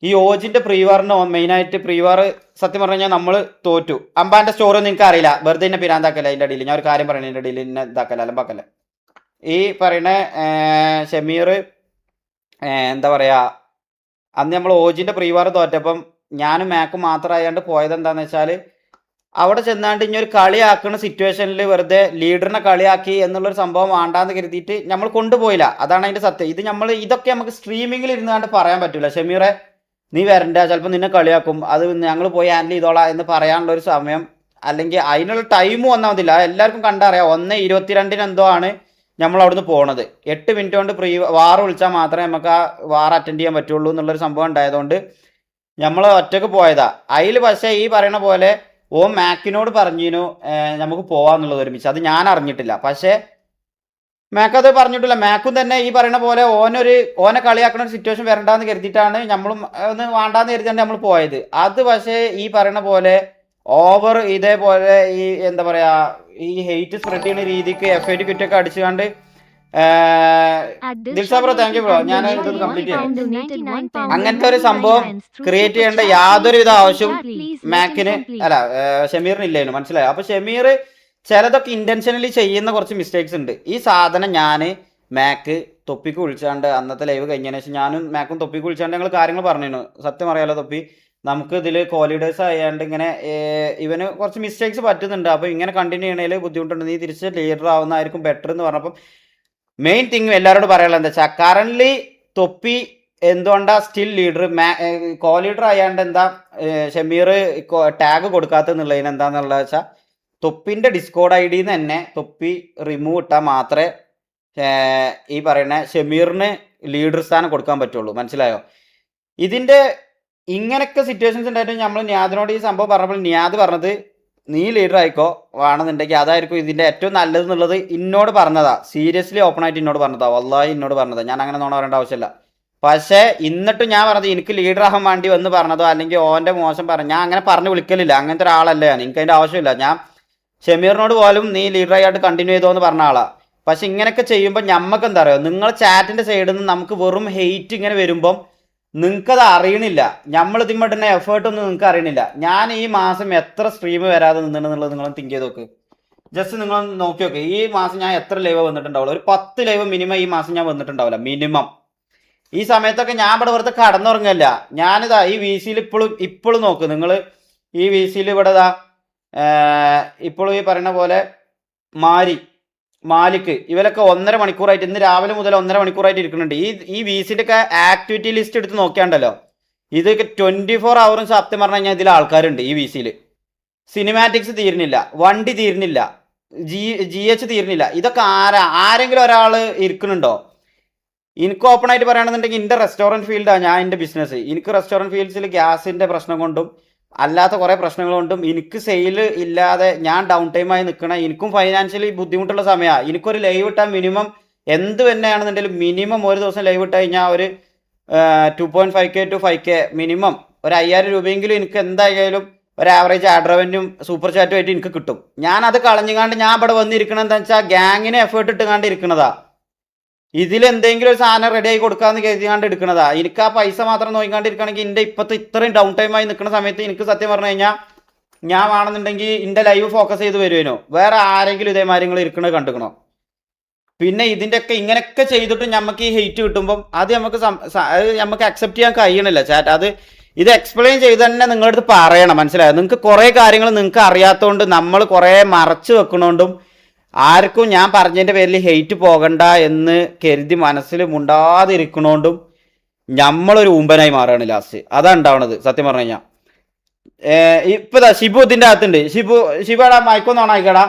ഈ ഓജിൻ്റെ പ്രീവാറിന് മെയിനായിട്ട് പ്രീവാർ സത്യം പറഞ്ഞു കഴിഞ്ഞാൽ നമ്മൾ തോറ്റു. അമ്പാൻ്റെ സ്റ്റോറി നിങ്ങൾക്ക് അറിയില്ല, വെറുതെ എന്നെ പിരാന്താക്കല്ല. അതിൻ്റെ അടിയിൽ ഞാൻ ഒരു കാര്യം പറയുന്നതിൻ്റെ ഇടയിൽ എന്നെ ഇതാക്കല്ല അലമ്പാക്കല്ല. ഈ പറയുന്ന ഷമീർ എന്താ പറയുക, അന്ന് നമ്മൾ ഓജിൻ്റെ പ്രീവാർ തോറ്റപ്പം ഞാനും മാക്കും മാത്രമായാണ്ട് പോയത് എന്താണെന്ന് വെച്ചാൽ അവിടെ ചെന്നാണ്ട് ഇനി ഒരു കളിയാക്കുന്ന സിറ്റുവേഷനിൽ വെറുതെ ലീഡറിനെ കളിയാക്കി എന്നുള്ളൊരു സംഭവം വേണ്ടാന്ന് കരുതിയിട്ട് നമ്മൾ കൊണ്ടുപോയില്ല. അതാണ് അതിൻ്റെ സത്യം. ഇതൊക്കെ നമുക്ക് സ്ട്രീമിങ്ങിൽ ഇരുന്നാണ്ട് പറയാൻ പറ്റില്ല. ഷമീറെ നീ വരണ്ട, ചിലപ്പോൾ നിന്നെ കളിയാക്കും, അത് ഞങ്ങൾ പോയി ഹാൻഡിൽ ചെയ്തോളാം എന്ന് പറയാനുള്ള ഒരു സമയം അല്ലെങ്കിൽ അതിനുള്ള ടൈമും വന്നാൽ മതില്ല. എല്ലാവർക്കും കണ്ടറിയാം 1:22 എന്തോ ആണ് നമ്മൾ അവിടുന്ന് പോണത്. 8 മിനിറ്റ് കൊണ്ട് വാർ വിളിച്ചാൽ മാത്രമേ നമുക്ക് ആ വാർ അറ്റൻഡ് ചെയ്യാൻ പറ്റുള്ളൂ എന്നുള്ളൊരു സംഭവം ഉണ്ടായതുകൊണ്ട് നമ്മൾ ഒറ്റക്ക് പോയതാ. അതിൽ പക്ഷേ ഈ പറയുന്ന പോലെ മാക്കിനോട് പറഞ്ഞിനു നമുക്ക് പോവാന്നുള്ളത് ഒരുമിച്ച്. അത് ഞാൻ അറിഞ്ഞിട്ടില്ല. പക്ഷേ മാക്ക് അത് പറഞ്ഞിട്ടില്ല. മാക്കും തന്നെ ഈ പറയുന്ന പോലെ ഓനെ കളിയാക്കുന്ന ഒരു സിറ്റുവേഷൻ വരണ്ടെന്ന് കരുതിയിട്ടാണ് നമ്മളും ഒന്ന് വേണ്ടാന്ന് കരുതിയാണ് നമ്മൾ പോയത്. അത് പക്ഷേ ഈ പറയുന്ന പോലെ ഓവർ ഇതേപോലെ ഈ എന്താ പറയാ ഈ ഹെയ്റ്റ് സ്പ്രെഡ് ചെയ്യുന്ന രീതിക്ക് FIT കിറ്റൊക്കെ അടിച്ചുകൊണ്ട് Dilsha bro thank you bro, ഞാൻ ഇതൊന്ന് കംപ്ലീറ്റ് ചെയ്യാം. അങ്ങനത്തെ ഒരു സംഭവം ക്രിയേറ്റ് ചെയ്യേണ്ട യാതൊരുവിധ ആവശ്യം മാക്കിന് ഷമീറിന് ഇല്ലായിരുന്നു. മനസ്സിലായോ? അപ്പൊ ഷമീർ ചിലതൊക്കെ ഇന്റൻഷനലി ചെയ്യുന്ന കുറച്ച് മിസ്റ്റേക്സ് ഉണ്ട്. ഈ സാധനം ഞാൻ മാക്ക് തൊപ്പിക്ക് വിളിച്ചാണ്ട് അന്നത്തെ ലൈവ് കഴിഞ്ഞതിന് ശേഷം ഞാനും മാക്കും തൊപ്പിക്ക് വിളിച്ചാണ്ട് ഞങ്ങൾ കാര്യങ്ങൾ പറഞ്ഞിരുന്നു. സത്യം അറിയാലോ തൊപ്പി, നമുക്ക് ഇതിൽ കോലീഡേഴ്സ് ആയാണ്ട് ഇങ്ങനെ ഇവന് കുറച്ച് മിസ്റ്റേക്സ് പറ്റുന്നുണ്ട്. അപ്പോൾ ഇങ്ങനെ കണ്ടിന്യൂ ചെയ്യണതിൽ ബുദ്ധിമുട്ടുണ്ട്, നീ തിരിച്ച് ലീഡർ ആവുന്നതായിരിക്കും ബെറ്റർ എന്ന് പറഞ്ഞപ്പം മെയിൻ തിങ് എല്ലാവരോടും പറയാനുള്ളത് എന്താ വെച്ചാൽ കറൻ്റ്ലി തൊപ്പി എന്തുകൊണ്ടാ സ്റ്റിൽ ലീഡർ കോ ലീഡർ ആയാണ്ട് എന്താ ഷമീർ ടാഗ് കൊടുക്കാത്തെന്നുള്ളതിന് എന്താണെന്നുള്ളത് വെച്ചാൽ തൊപ്പിൻ്റെ ഡിസ്കോഡ് ഐ ഡിന്ന് തന്നെ തൊപ്പി റിമൂവ് ഇട്ടാൽ മാത്രമേ ഈ പറയുന്ന ഷമീറിന് ലീഡർ സ്ഥാനം കൊടുക്കാൻ പറ്റുള്ളൂ. മനസ്സിലായോ? ഇതിൻ്റെ ഇങ്ങനൊക്കെ സിറ്റുവേഷൻസ് ഉണ്ടായിട്ട് നമ്മൾ നിയാദിനോട് ഈ സംഭവം പറഞ്ഞപ്പോൾ നിയാദ് പറഞ്ഞത് നീ ലീഡർ ആയിക്കോ വേണമെന്നുണ്ടെങ്കിൽ അതായിരിക്കും ഇതിൻ്റെ ഏറ്റവും നല്ലത് എന്നുള്ളത് എന്നോട് പറഞ്ഞതാ. സീരിയസ്ലി ഓപ്പൺ ആയിട്ട് എന്നോട് പറഞ്ഞതാ, വല്ലാഹി എന്നോട് പറഞ്ഞതാ. ഞാൻ അങ്ങനെ നോണ പറയേണ്ട ആവശ്യമില്ല. പക്ഷേ എന്നിട്ടും ഞാൻ പറഞ്ഞത് എനിക്ക് ലീഡർ ആകാൻ വേണ്ടി വന്ന് പറഞ്ഞതോ അല്ലെങ്കിൽ ഓൻ്റെ മോശം പറഞ്ഞു, ഞാൻ അങ്ങനെ പറഞ്ഞു വിളിക്കലില്ല. അങ്ങനത്തെ ഒരാളല്ല ഞാൻ, എനിക്ക് അതിൻ്റെ ആവശ്യമില്ല. ഞാൻ ഷമീറിനോട് പോലും നീ ലീഡറായിട്ട് കണ്ടിന്യൂ ചെയ്തോ എന്ന് പറഞ്ഞ ആളാ. പക്ഷെ ഇങ്ങനെയൊക്കെ ചെയ്യുമ്പോൾ ഞമ്മക്ക് എന്താ പറയുക, നിങ്ങൾ ചാറ്റിൻ്റെ സൈഡിൽ നിന്ന് നമുക്ക് വെറും ഹെയ്റ്റ് ഇങ്ങനെ വരുമ്പം നിങ്ങൾക്കത് അറിയണില്ല. നമ്മൾ ഇതിമ്മട്ടുന്ന എഫേർട്ടൊന്നും നിങ്ങൾക്ക് അറിയണില്ല. ഞാൻ ഈ മാസം എത്ര സ്ട്രീം വരാതെ നിന്നിട്ടുണ്ടെന്നുള്ളത് നിങ്ങൾ തിങ്ക് ചെയ്ത് നോക്ക്. ജസ്റ്റ് നിങ്ങൾ നോക്കി നോക്ക്, ഈ മാസം ഞാൻ എത്ര ലൈവ് വന്നിട്ടുണ്ടാവുള്ളൂ? ഒരു 10 ലൈവ് മിനിമം ഈ മാസം ഞാൻ വന്നിട്ടുണ്ടാവില്ല, മിനിമം. ഈ സമയത്തൊക്കെ ഞാൻ ഇവിടെ വെറുതെ കടന്നുറങ്ങല്ല. ഞാനിതാ ഈ വി സിയിൽ ഇപ്പോഴും നോക്ക് നിങ്ങൾ, ഈ വി സിയിൽ ഇവിടെ ഇതാ ഇപ്പോഴും ഈ പറയുന്ന പോലെ മാലിക് ഇവരൊക്കെ 1.5 മണിക്കൂറായിട്ട്, ഇന്ന് രാവിലെ മുതൽ 1.5 മണിക്കൂറായിട്ട് ഇരിക്കുന്നുണ്ട്. ഈ വി സിൻ്റെ ഒക്കെ ആക്ടിവിറ്റി ലിസ്റ്റ് എടുത്ത് നോക്കിയാണ്ടല്ലോ, ഇതൊക്കെ 24 ഹവറും സത്യം പറഞ്ഞു കഴിഞ്ഞാൽ ഇതിൽ ആൾക്കാരുണ്ട് ഈ വി സിയിൽ. സിനിമാറ്റിക്സ് തീരുന്നില്ല, വണ്ടി തീരുന്നില്ല, GH തീരുന്നില്ല. ഇതൊക്കെ ആരെങ്കിലും ഒരാൾ ഇരിക്കുന്നുണ്ടോ? എനിക്ക് ഓപ്പൺ ആയിട്ട് പറയുകയാണെന്നുണ്ടെങ്കിൽ എൻ്റെ റെസ്റ്റോറൻറ്റ് ഫീൽഡാണ് ഞാൻ എൻ്റെ ബിസിനസ്. എനിക്ക് റെസ്റ്റോറൻറ്റ് ഫീൽഡ്സിൽ ഗ്യാസിൻ്റെ പ്രശ്നം കൊണ്ടും അല്ലാത്ത കുറേ പ്രശ്നങ്ങൾ കൊണ്ടും എനിക്ക് സെയിൽ ഇല്ലാതെ ഞാൻ ഡൗൺ ടൈമായി നിൽക്കണ, എനിക്കും ഫൈനാൻഷ്യലി ബുദ്ധിമുട്ടുള്ള സമയമാണ്. എനിക്കൊരു ലൈവ് ഇട്ടാൽ മിനിമം എന്ത് തന്നെയാണെന്നുണ്ടെങ്കിലും മിനിമം ഒരു ദിവസം ലൈവ് ഇട്ട് കഴിഞ്ഞാൽ ഒരു 2.5K to 5K മിനിമം ഒരു 5000 രൂപയെങ്കിലും എനിക്ക് എന്തായാലും ഒരു ആവറേജ് ആഡ് റവന്യൂ സൂപ്പർ ചാറ്റുമായിട്ട് എനിക്ക് കിട്ടും. ഞാൻ അത് കളഞ്ഞുകാണ്ട് ഞാൻ ഇവിടെ വന്നിരിക്കണത് എന്താ വെച്ചാൽ ഗ്യാങ്ങിന് എഫേർട്ട് ഇട്ടുകാണ്ട് ഇരിക്കണതാ. ഇതിലെന്തെങ്കിലും ഒരു സാധനം റെഡി ആയി കൊടുക്കാന്ന് കരുതിയാണ്ട് എടുക്കണതാ. എനിക്ക് ആ പൈസ മാത്രം നോക്കിക്കാണ്ടിരിക്കുകയാണെങ്കിൽ എൻ്റെ ഇപ്പോഴത്തെ ഇത്രയും ഡൗൺ ടൈം ആയി നിൽക്കുന്ന സമയത്ത് എനിക്ക് സത്യം പറഞ്ഞു കഴിഞ്ഞാൽ ഞാൻ വേണമെന്നുണ്ടെങ്കിൽ എൻ്റെ ലൈവ് ഫോക്കസ് ചെയ്ത് വരുവേനോ, വേറെ ആരെങ്കിലും ഇതേമാതിരി നിങ്ങൾ ഇരിക്കണത് കണ്ടുക്കണോ? പിന്നെ ഇതിൻ്റെയൊക്കെ ഇങ്ങനെയൊക്കെ ചെയ്തിട്ട് നമുക്ക് ഈ ഹെയ്റ്റ് കിട്ടുമ്പം അത് നമുക്ക് അക്സെപ്റ്റ് ചെയ്യാൻ കഴിയണില്ല ചാറ്റ്. ഇത് എക്സ്പ്ലെയിൻ ചെയ്ത് തന്നെ നിങ്ങളുടെ അടുത്ത് പറയണം. മനസ്സിലായോ? നിങ്ങൾക്ക് കുറേ കാര്യങ്ങൾ നിങ്ങൾക്ക് അറിയാത്തതുകൊണ്ട് നമ്മൾ കുറേ മറച്ചു വെക്കണോണ്ടും ആർക്കും ഞാൻ പറഞ്ഞതിൻ്റെ പേരിൽ ഹെയ്റ്റ് പോകണ്ട എന്ന് കരുതി മനസ്സിൽ മുണ്ടാതിരിക്കണോണ്ടും നമ്മളൊരു ഊമ്പനായി മാറുകയാണ് ലാസ്റ്റ്. അതാണ് ഉണ്ടാവണത് സത്യം പറഞ്ഞു കഴിഞ്ഞാൽ. ഇപ്പതാ ഷിബു ഇതിൻ്റെ അകത്തുണ്ട്. ഷിബു എടാ മയക്കൊന്ന് ഓണായിക്കടാ.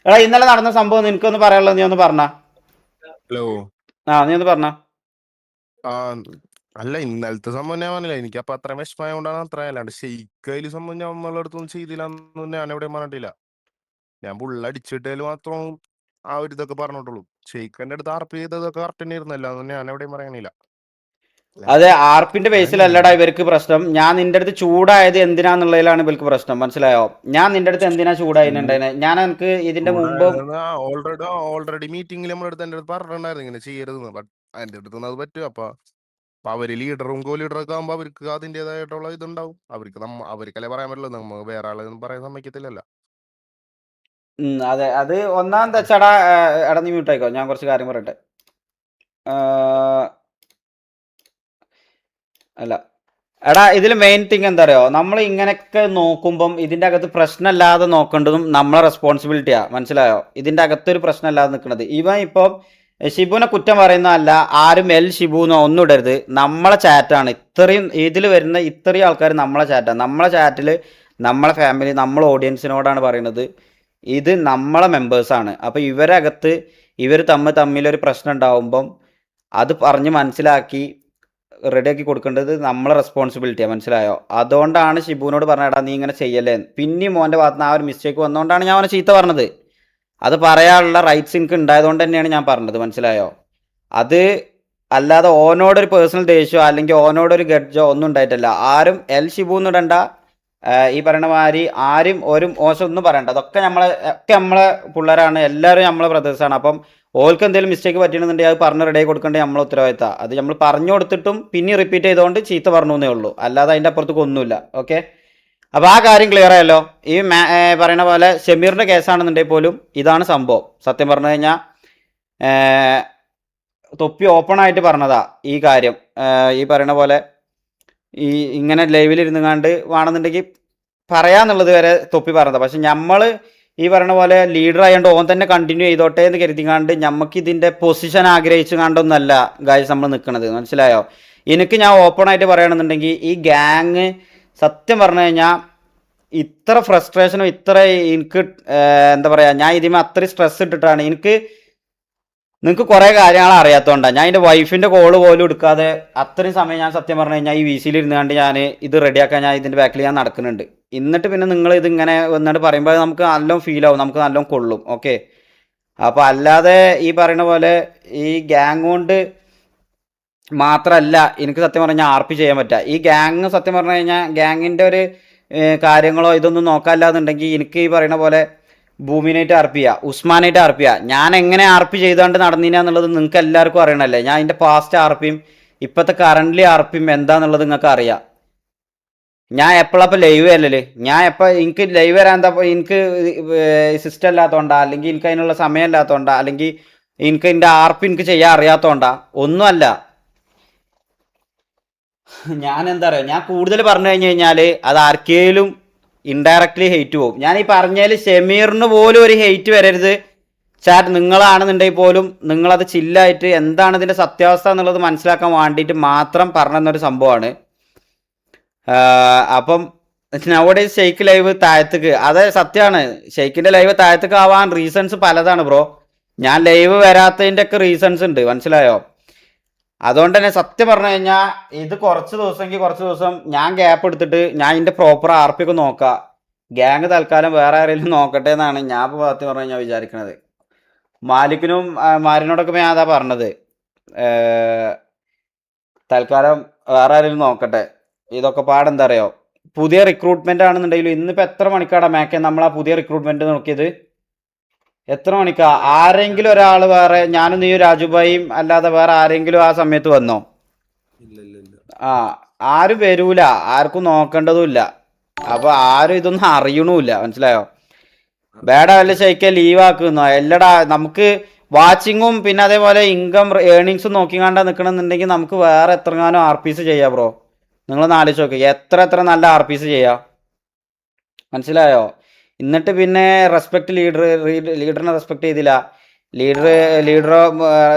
എടാ ഇന്നലെ നടന്ന സംഭവം നിനക്കൊന്ന് പറയാനുള്ളത് നീ ഒന്ന് പറഞ്ഞ. ഹലോ. നീ ഒന്ന് പറഞ്ഞ. അല്ല ഇന്നലത്തെ സംഭവം ഞാൻ പറഞ്ഞില്ല, എനിക്ക് അപ്പൊ അത്ര വിഷമമായ കൊണ്ടാണ് അത്ര. അല്ലാണ്ട് ഷെയ്ക്കയില് സംഭവം ഞാൻ നമ്മളെ അടുത്തൊന്നും ചെയ്തില്ല, ഞാൻ എവിടെയും പറഞ്ഞിട്ടില്ല. ഞാൻ അടിച്ചിട്ടേല് മാത്രം ആ ഒരു ഇതൊക്കെ പറഞ്ഞിട്ടുള്ളൂ. ഷെയ്ഖന്റെ അടുത്ത് ആർപ്പ് ചെയ്തതൊക്കെ കറക്റ്റ് തന്നെ ഇരുന്നല്ലോ, അതൊന്നും ഞാൻ എവിടെയും പറയണില്ല. അതെ, ആർപ്പിന്റെ ബേസിലല്ലടാ ഇവർക്ക് പ്രശ്നം. ഞാൻ നിന്റെ അടുത്ത് ചൂടായത് എന്തിനാന്നുള്ളതിലാണ് ഇവർക്ക് പ്രശ്നം. മനസ്സിലായോ? ഞാൻ നിന്റെ അടുത്ത് എന്തിനാ ചൂടായിട്ടുണ്ടായിരുന്നെ? ഞാൻ എനിക്ക് ഇതിന്റെ മുമ്പ് ഓൾറെഡി മീറ്റിംഗിൽ നമ്മുടെ അടുത്ത് എന്റെ അടുത്ത് പറഞ്ഞിട്ടുണ്ടായിരുന്നു ഇങ്ങനെ ചെയ്യരുതെന്ന്. ബട്ട് എന്റെ അടുത്ത് അത് പറ്റും. അപ്പൊ അവര് ലീഡറും കോ ലീഡറൊക്കെ ആകുമ്പോ അവർക്ക് അതിൻ്റെതായിട്ടുള്ള ഇതുണ്ടാവും. അവർക്കല്ലേ പറയാൻ പറ്റുള്ളൂ, നമ്മൾ വേറെ ആളൊന്നും പറയാൻ സമ്മതിക്കത്തില്ലല്ലോ. അതെ, അത് ഒന്നാം തെച്ചടാ. എടാ നീ മ്യൂട്ടായിക്കോ, ഞാൻ കുറച്ച് കാര്യം പറയട്ടെ. അല്ല എടാ, ഇതിൽ മെയിൻ തിങ് എന്താ അറിയോ, നമ്മൾ ഇങ്ങനെയൊക്കെ നോക്കുമ്പം ഇതിൻ്റെ അകത്ത് പ്രശ്നമില്ലാതെ നോക്കേണ്ടതും നമ്മളെ റെസ്പോൺസിബിലിറ്റിയാണ്. മനസ്സിലായോ? ഇതിൻ്റെ അകത്തൊരു പ്രശ്നമില്ലാതെ നിൽക്കുന്നത്. ഇവൻ ഇപ്പം ഷിബുവിനെ കുറ്റം പറയുന്നതല്ല, ആരും ഷിബു എന്നോ ഒന്നും ഇടരുത്. നമ്മളെ ചാറ്റാണ് ഇത്രയും, ഇതിൽ വരുന്ന ഇത്രയും ആൾക്കാർ നമ്മളെ ചാറ്റാണ്. നമ്മളെ ചാറ്റിൽ നമ്മളെ ഫാമിലി, നമ്മളെ ഓഡിയൻസിനോടാണ് പറയുന്നത്. ഇത് നമ്മളെ മെമ്പേഴ്സാണ്. അപ്പോൾ ഇവരകത്ത് ഇവർ തമ്മിലൊരു പ്രശ്നം ഉണ്ടാവുമ്പം അത് പറഞ്ഞ് മനസ്സിലാക്കി റെഡിയാക്കി കൊടുക്കേണ്ടത് നമ്മളെ റെസ്പോൺസിബിലിറ്റിയാണ്. മനസ്സിലായോ? അതുകൊണ്ടാണ് ഷിബുവിനോട് പറഞ്ഞാടാ നീ ഇങ്ങനെ ചെയ്യല്ലേ. പിന്നെയും മോൻ്റെ ഭാഗത്ത് നിന്ന് ആ ഒരു മിസ്റ്റേക്ക് വന്നുകൊണ്ടാണ് ഞാൻ അവനെ ചീത്ത പറഞ്ഞത്. അത് പറയാനുള്ള റൈറ്റ്സ് എനിക്ക് ഉണ്ടായതുകൊണ്ട് തന്നെയാണ് ഞാൻ പറഞ്ഞത്. മനസ്സിലായോ? അത് അല്ലാതെ ഓനോടൊരു പേഴ്സണൽ ദേഷ്യമോ അല്ലെങ്കിൽ ഓനോടൊരു ഗഡ്ജോ ഒന്നും ഉണ്ടായിട്ടില്ല. ആരും ഷിബു എന്നിടണ്ട, ഈ പറയുന്ന മാതിരി ആരും ഒരു മോശം ഒന്നും പറയണ്ട. അതൊക്കെ നമ്മളെ പിള്ളേരാണ്, എല്ലാവരും നമ്മളെ ബ്രദേഴ്സാണ്. അപ്പം ഓൾക്ക് എന്തെങ്കിലും മിസ്റ്റേക്ക് പറ്റണമെന്നുണ്ടെങ്കിൽ അത് പറഞ്ഞ് റെഡി ആയി കൊടുക്കേണ്ടത് നമ്മളെ ഉത്തരവാദിത്തം. അത് നമ്മൾ പറഞ്ഞു കൊടുത്തിട്ടും പിന്നെ റിപ്പീറ്റ് ചെയ്തുകൊണ്ട് ചീത്ത പറഞ്ഞു എന്നേ ഉള്ളൂ, അല്ലാതെ അതിൻ്റെ അപ്പുറത്തേക്ക് ഒന്നുമില്ല. ഓക്കെ, അപ്പോൾ ആ കാര്യം ക്ലിയർ ആയല്ലോ. ഈ പറയുന്ന പോലെ ഷമീറിൻ്റെ കേസാണെന്നുണ്ടെങ്കിൽ പോലും ഇതാണ് സംഭവം. സത്യം പറഞ്ഞു കഴിഞ്ഞാൽ തൊപ്പി ഓപ്പൺ ആയിട്ട് പറഞ്ഞതാ ഈ കാര്യം. ഈ പറയുന്ന പോലെ ഈ ഇങ്ങനെ ലൈവിലിരുന്ന് കണ്ട് വേണമെന്നുണ്ടെങ്കിൽ പറയാന്നുള്ളത് വരെ തൊപ്പി പറഞ്ഞത്. പക്ഷെ നമ്മൾ ഈ പറയണ പോലെ ലീഡർ ആയതുകൊണ്ട് ഓൻ തന്നെ കണ്ടിന്യൂ ചെയ്തോട്ടെ എന്ന് കരുതിക്കാണ്ട് നമുക്ക് ഇതിന്റെ പൊസിഷൻ ആഗ്രഹിച്ചു കണ്ടൊന്നല്ല ഗായ്സ് നമ്മൾ നിൽക്കണത്, മനസ്സിലായോ? എനിക്ക് ഞാൻ ഓപ്പൺ ആയിട്ട് പറയണമെന്നുണ്ടെങ്കിൽ ഈ ഗ്യാങ് സത്യം പറഞ്ഞു കഴിഞ്ഞാൽ ഇത്ര ഫ്രസ്ട്രേഷനും ഇത്ര എനിക്ക് എന്താ പറയുക, ഞാൻ ഇതിമേ അത്രയും സ്ട്രെസ് ഇട്ടിട്ടാണ് എനിക്ക്. നിങ്ങൾക്ക് കുറേ കാര്യങ്ങൾ അറിയാത്തതുകൊണ്ടാണ് ഞാൻ എൻ്റെ വൈഫിൻ്റെ കോള് പോലും എടുക്കാതെ അത്രയും സമയം ഞാൻ സത്യം പറഞ്ഞു കഴിഞ്ഞാൽ ഈ വി സിയിൽ ഇരുന്നാണ്ട് ഞാൻ ഇത് റെഡിയാക്കാൻ ഞാൻ ഇതിൻ്റെ ബാക്കിൽ ഞാൻ നടക്കുന്നുണ്ട്. എന്നിട്ട് പിന്നെ നിങ്ങൾ ഇതിങ്ങനെ വന്നിട്ട് പറയുമ്പോൾ നമുക്ക് നല്ലോണം ഫീൽ ആവും, നമുക്ക് നല്ലോണം കൊള്ളും. ഓക്കെ, അപ്പോൾ അല്ലാതെ ഈ പറയുന്ന പോലെ ഈ ഗ്യാങ് കൊണ്ട് മാത്രമല്ല എനിക്ക് സത്യം പറഞ്ഞാൽ ആർപ്പി ചെയ്യാൻ പറ്റുക. ഈ ഗ്യാങ് സത്യം പറഞ്ഞു കഴിഞ്ഞാൽ ഗ്യാങ്ങിൻ്റെ ഒരു കാര്യങ്ങളോ ഇതൊന്നും നോക്കാനില്ലാന്നുണ്ടെങ്കിൽ എനിക്ക് ഈ പറയുന്ന പോലെ ഭൂമിനായിട്ട് ആർപ്പി ചെയ്യുക, ഉസ്മാനായിട്ട് ആർപ്പി ചെയ്യുക. ഞാൻ എങ്ങനെ ആർപ്പി ചെയ്തുകൊണ്ട് നടന്നിനാന്നുള്ളത് നിങ്ങൾക്ക് എല്ലാവർക്കും അറിയണമല്ലേ. ഞാൻ അതിൻ്റെ പാസ്റ്റ് ആർപ്പിയും ഇപ്പോഴത്തെ കറൻ്റ്ലി ആർപ്പിയും എന്താണെന്നുള്ളത് നിങ്ങൾക്ക് അറിയാം. ഞാൻ എപ്പോഴപ്പോൾ ലൈവ് വരല്, ഞാൻ എപ്പോൾ എനിക്ക് ലൈവ് വരാൻ എന്താ, എനിക്ക് സിസ്റ്റം ഇല്ലാത്തതുകൊണ്ടാ, അല്ലെങ്കിൽ എനിക്ക് അതിനുള്ള സമയം ഇല്ലാത്തതുകൊണ്ടാ, അല്ലെങ്കിൽ എനിക്ക് എൻ്റെ ആർപ്പി എനിക്ക് ചെയ്യാൻ അറിയാത്തതുകൊണ്ടാ, ഒന്നുമല്ല. ഞാൻ എന്താ പറയുക, ഞാൻ കൂടുതൽ പറഞ്ഞു കഴിഞ്ഞു കഴിഞ്ഞാൽ അത് ആർക്കേലും ഇൻഡയറക്ട്ലി ഹെയ്റ്റ് പോകും. ഞാൻ ഈ പറഞ്ഞതിൽ ഷെമീറിന് പോലും ഒരു ഹെയ്റ്റ് വരരുത് ചാറ്റ്. നിങ്ങളാണെന്നുണ്ടെങ്കിൽ പോലും നിങ്ങളത് ചില്ലായിട്ട് എന്താണ് ഇതിൻ്റെ സത്യാവസ്ഥ എന്നുള്ളത് മനസ്സിലാക്കാൻ വേണ്ടിയിട്ട് മാത്രം പറഞ്ഞെന്നൊരു സംഭവമാണ്. അപ്പം അവിടെ ഷെയ്ക്ക് ലൈവ് താഴത്തേക്ക്, അത് സത്യമാണ്. ഷെയ്ക്കിൻ്റെ ലൈവ് താഴത്തേക്ക് ആവാൻ റീസൺസ് പലതാണ് ബ്രോ. ഞാൻ ലൈവ് വരാത്തതിൻ്റെ ഒക്കെ റീസൺസ് ഉണ്ട്, മനസ്സിലായോ? അതുകൊണ്ട് തന്നെ സത്യം പറഞ്ഞു കഴിഞ്ഞാൽ ഇത് കുറച്ച് ദിവസമെങ്കിൽ കുറച്ച് ദിവസം ഞാൻ ഗ്യാപ്പ് എടുത്തിട്ട് ഞാൻ ഇതിൻ്റെ പ്രോപ്പർ ആർപ്പി ഒക്കെ നോക്കാം. ഗ്യാങ് തൽക്കാലം വേറെ ആരെങ്കിലും നോക്കട്ടെ എന്നാണ് ഞാൻ ഇപ്പോൾ സത്യം പറഞ്ഞു കഴിഞ്ഞാൽ വിചാരിക്കണത്. മാലിക്കിനും മാരിനോടൊക്കെ ഞാൻ അതാ പറഞ്ഞത്, തൽക്കാലം വേറെ ആരെങ്കിലും നോക്കട്ടെ. ഇതൊക്കെ പാടെന്താ അറിയോ, പുതിയ റിക്രൂട്ട്മെന്റ് ആണെന്നുണ്ടെങ്കിലും ഇന്നിപ്പോൾ എത്ര മണിക്കാടാ മേക്കെ നമ്മൾ ആ പുതിയ റിക്രൂട്ട്മെന്റ് നോക്കിയത്? എത്ര മണിക്കാ? ആരെങ്കിലും ഒരാൾ വേറെ, ഞാനും നീയും രാജുഭായിയും അല്ലാതെ വേറെ ആരെങ്കിലും ആ സമയത്ത് വന്നോ? ആ, ആരും വരൂല, ആർക്കും നോക്കേണ്ടതുമില്ല. അപ്പൊ ആരും ഇതൊന്നും അറിയണമില്ല, മനസ്സിലായോ? ബേഡ വല്ല ശരിക്കും ലീവ് ആക്കുന്നോ എല്ലടാ. നമുക്ക് വാച്ചിങ്ങും പിന്നെ അതേപോലെ ഇൻകം ഏർണിങ്സും നോക്കിക്കാണ്ടാ നിൽക്കണമെന്നുണ്ടെങ്കിൽ നമുക്ക് വേറെ എത്രങ്ങാനും ആർ പി എസ് ചെയ്യാം ബ്രോ. നിങ്ങളൊന്ന് ആലോചിച്ച് നോക്ക്, എത്ര നല്ല ആർ പി എസ് ചെയ്യാം, മനസ്സിലായോ? എന്നിട്ട് പിന്നെ റെസ്പെക്ട് ലീഡറിനെ റെസ്പെക്ട് ചെയ്തില്ല, ലീഡറെ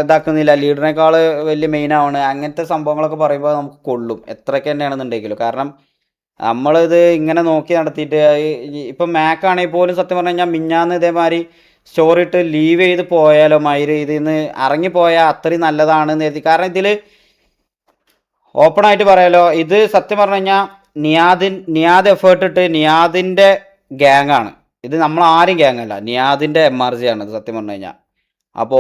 ഇതാക്കുന്നില്ല, ലീഡറിനേക്കാൾ വലിയ മെയിൻ ആണ്, അങ്ങനത്തെ സംഭവങ്ങളൊക്കെ പറയുമ്പോൾ നമുക്ക് കൊള്ളും എത്രയൊക്കെ തന്നെയാണെന്നുണ്ടെങ്കിലും. കാരണം നമ്മളിത് ഇങ്ങനെ നോക്കി നടത്തിയിട്ട് ഇപ്പം മാക്ക് ആണെങ്കിൽ പോലും സത്യം പറഞ്ഞു കഴിഞ്ഞാൽ മിഞ്ഞാന്ന് ഇതേമാതിരി സ്റ്റോറി ഇട്ട് ലീവ് ചെയ്ത് പോയാലോ മയിര് ഇതിൽ നിന്ന് ഇറങ്ങിപ്പോയാൽ അത്രയും നല്ലതാണെന്ന് കരുതി. കാരണം ഇതിൽ ഓപ്പൺ ആയിട്ട് പറയാലോ, ഇത് സത്യം പറഞ്ഞു കഴിഞ്ഞാൽ നിയാദ് എഫേർട്ട് ഇട്ട് നിയാദിൻ്റെ ഗ്യാങ് ആണ് ഇത്, നമ്മൾ ആരും ഗ്യാങ് അല്ല, നിയാദിൻ്റെ MRG ആണ് ഇത് സത്യം പറഞ്ഞു കഴിഞ്ഞാൽ. അപ്പോൾ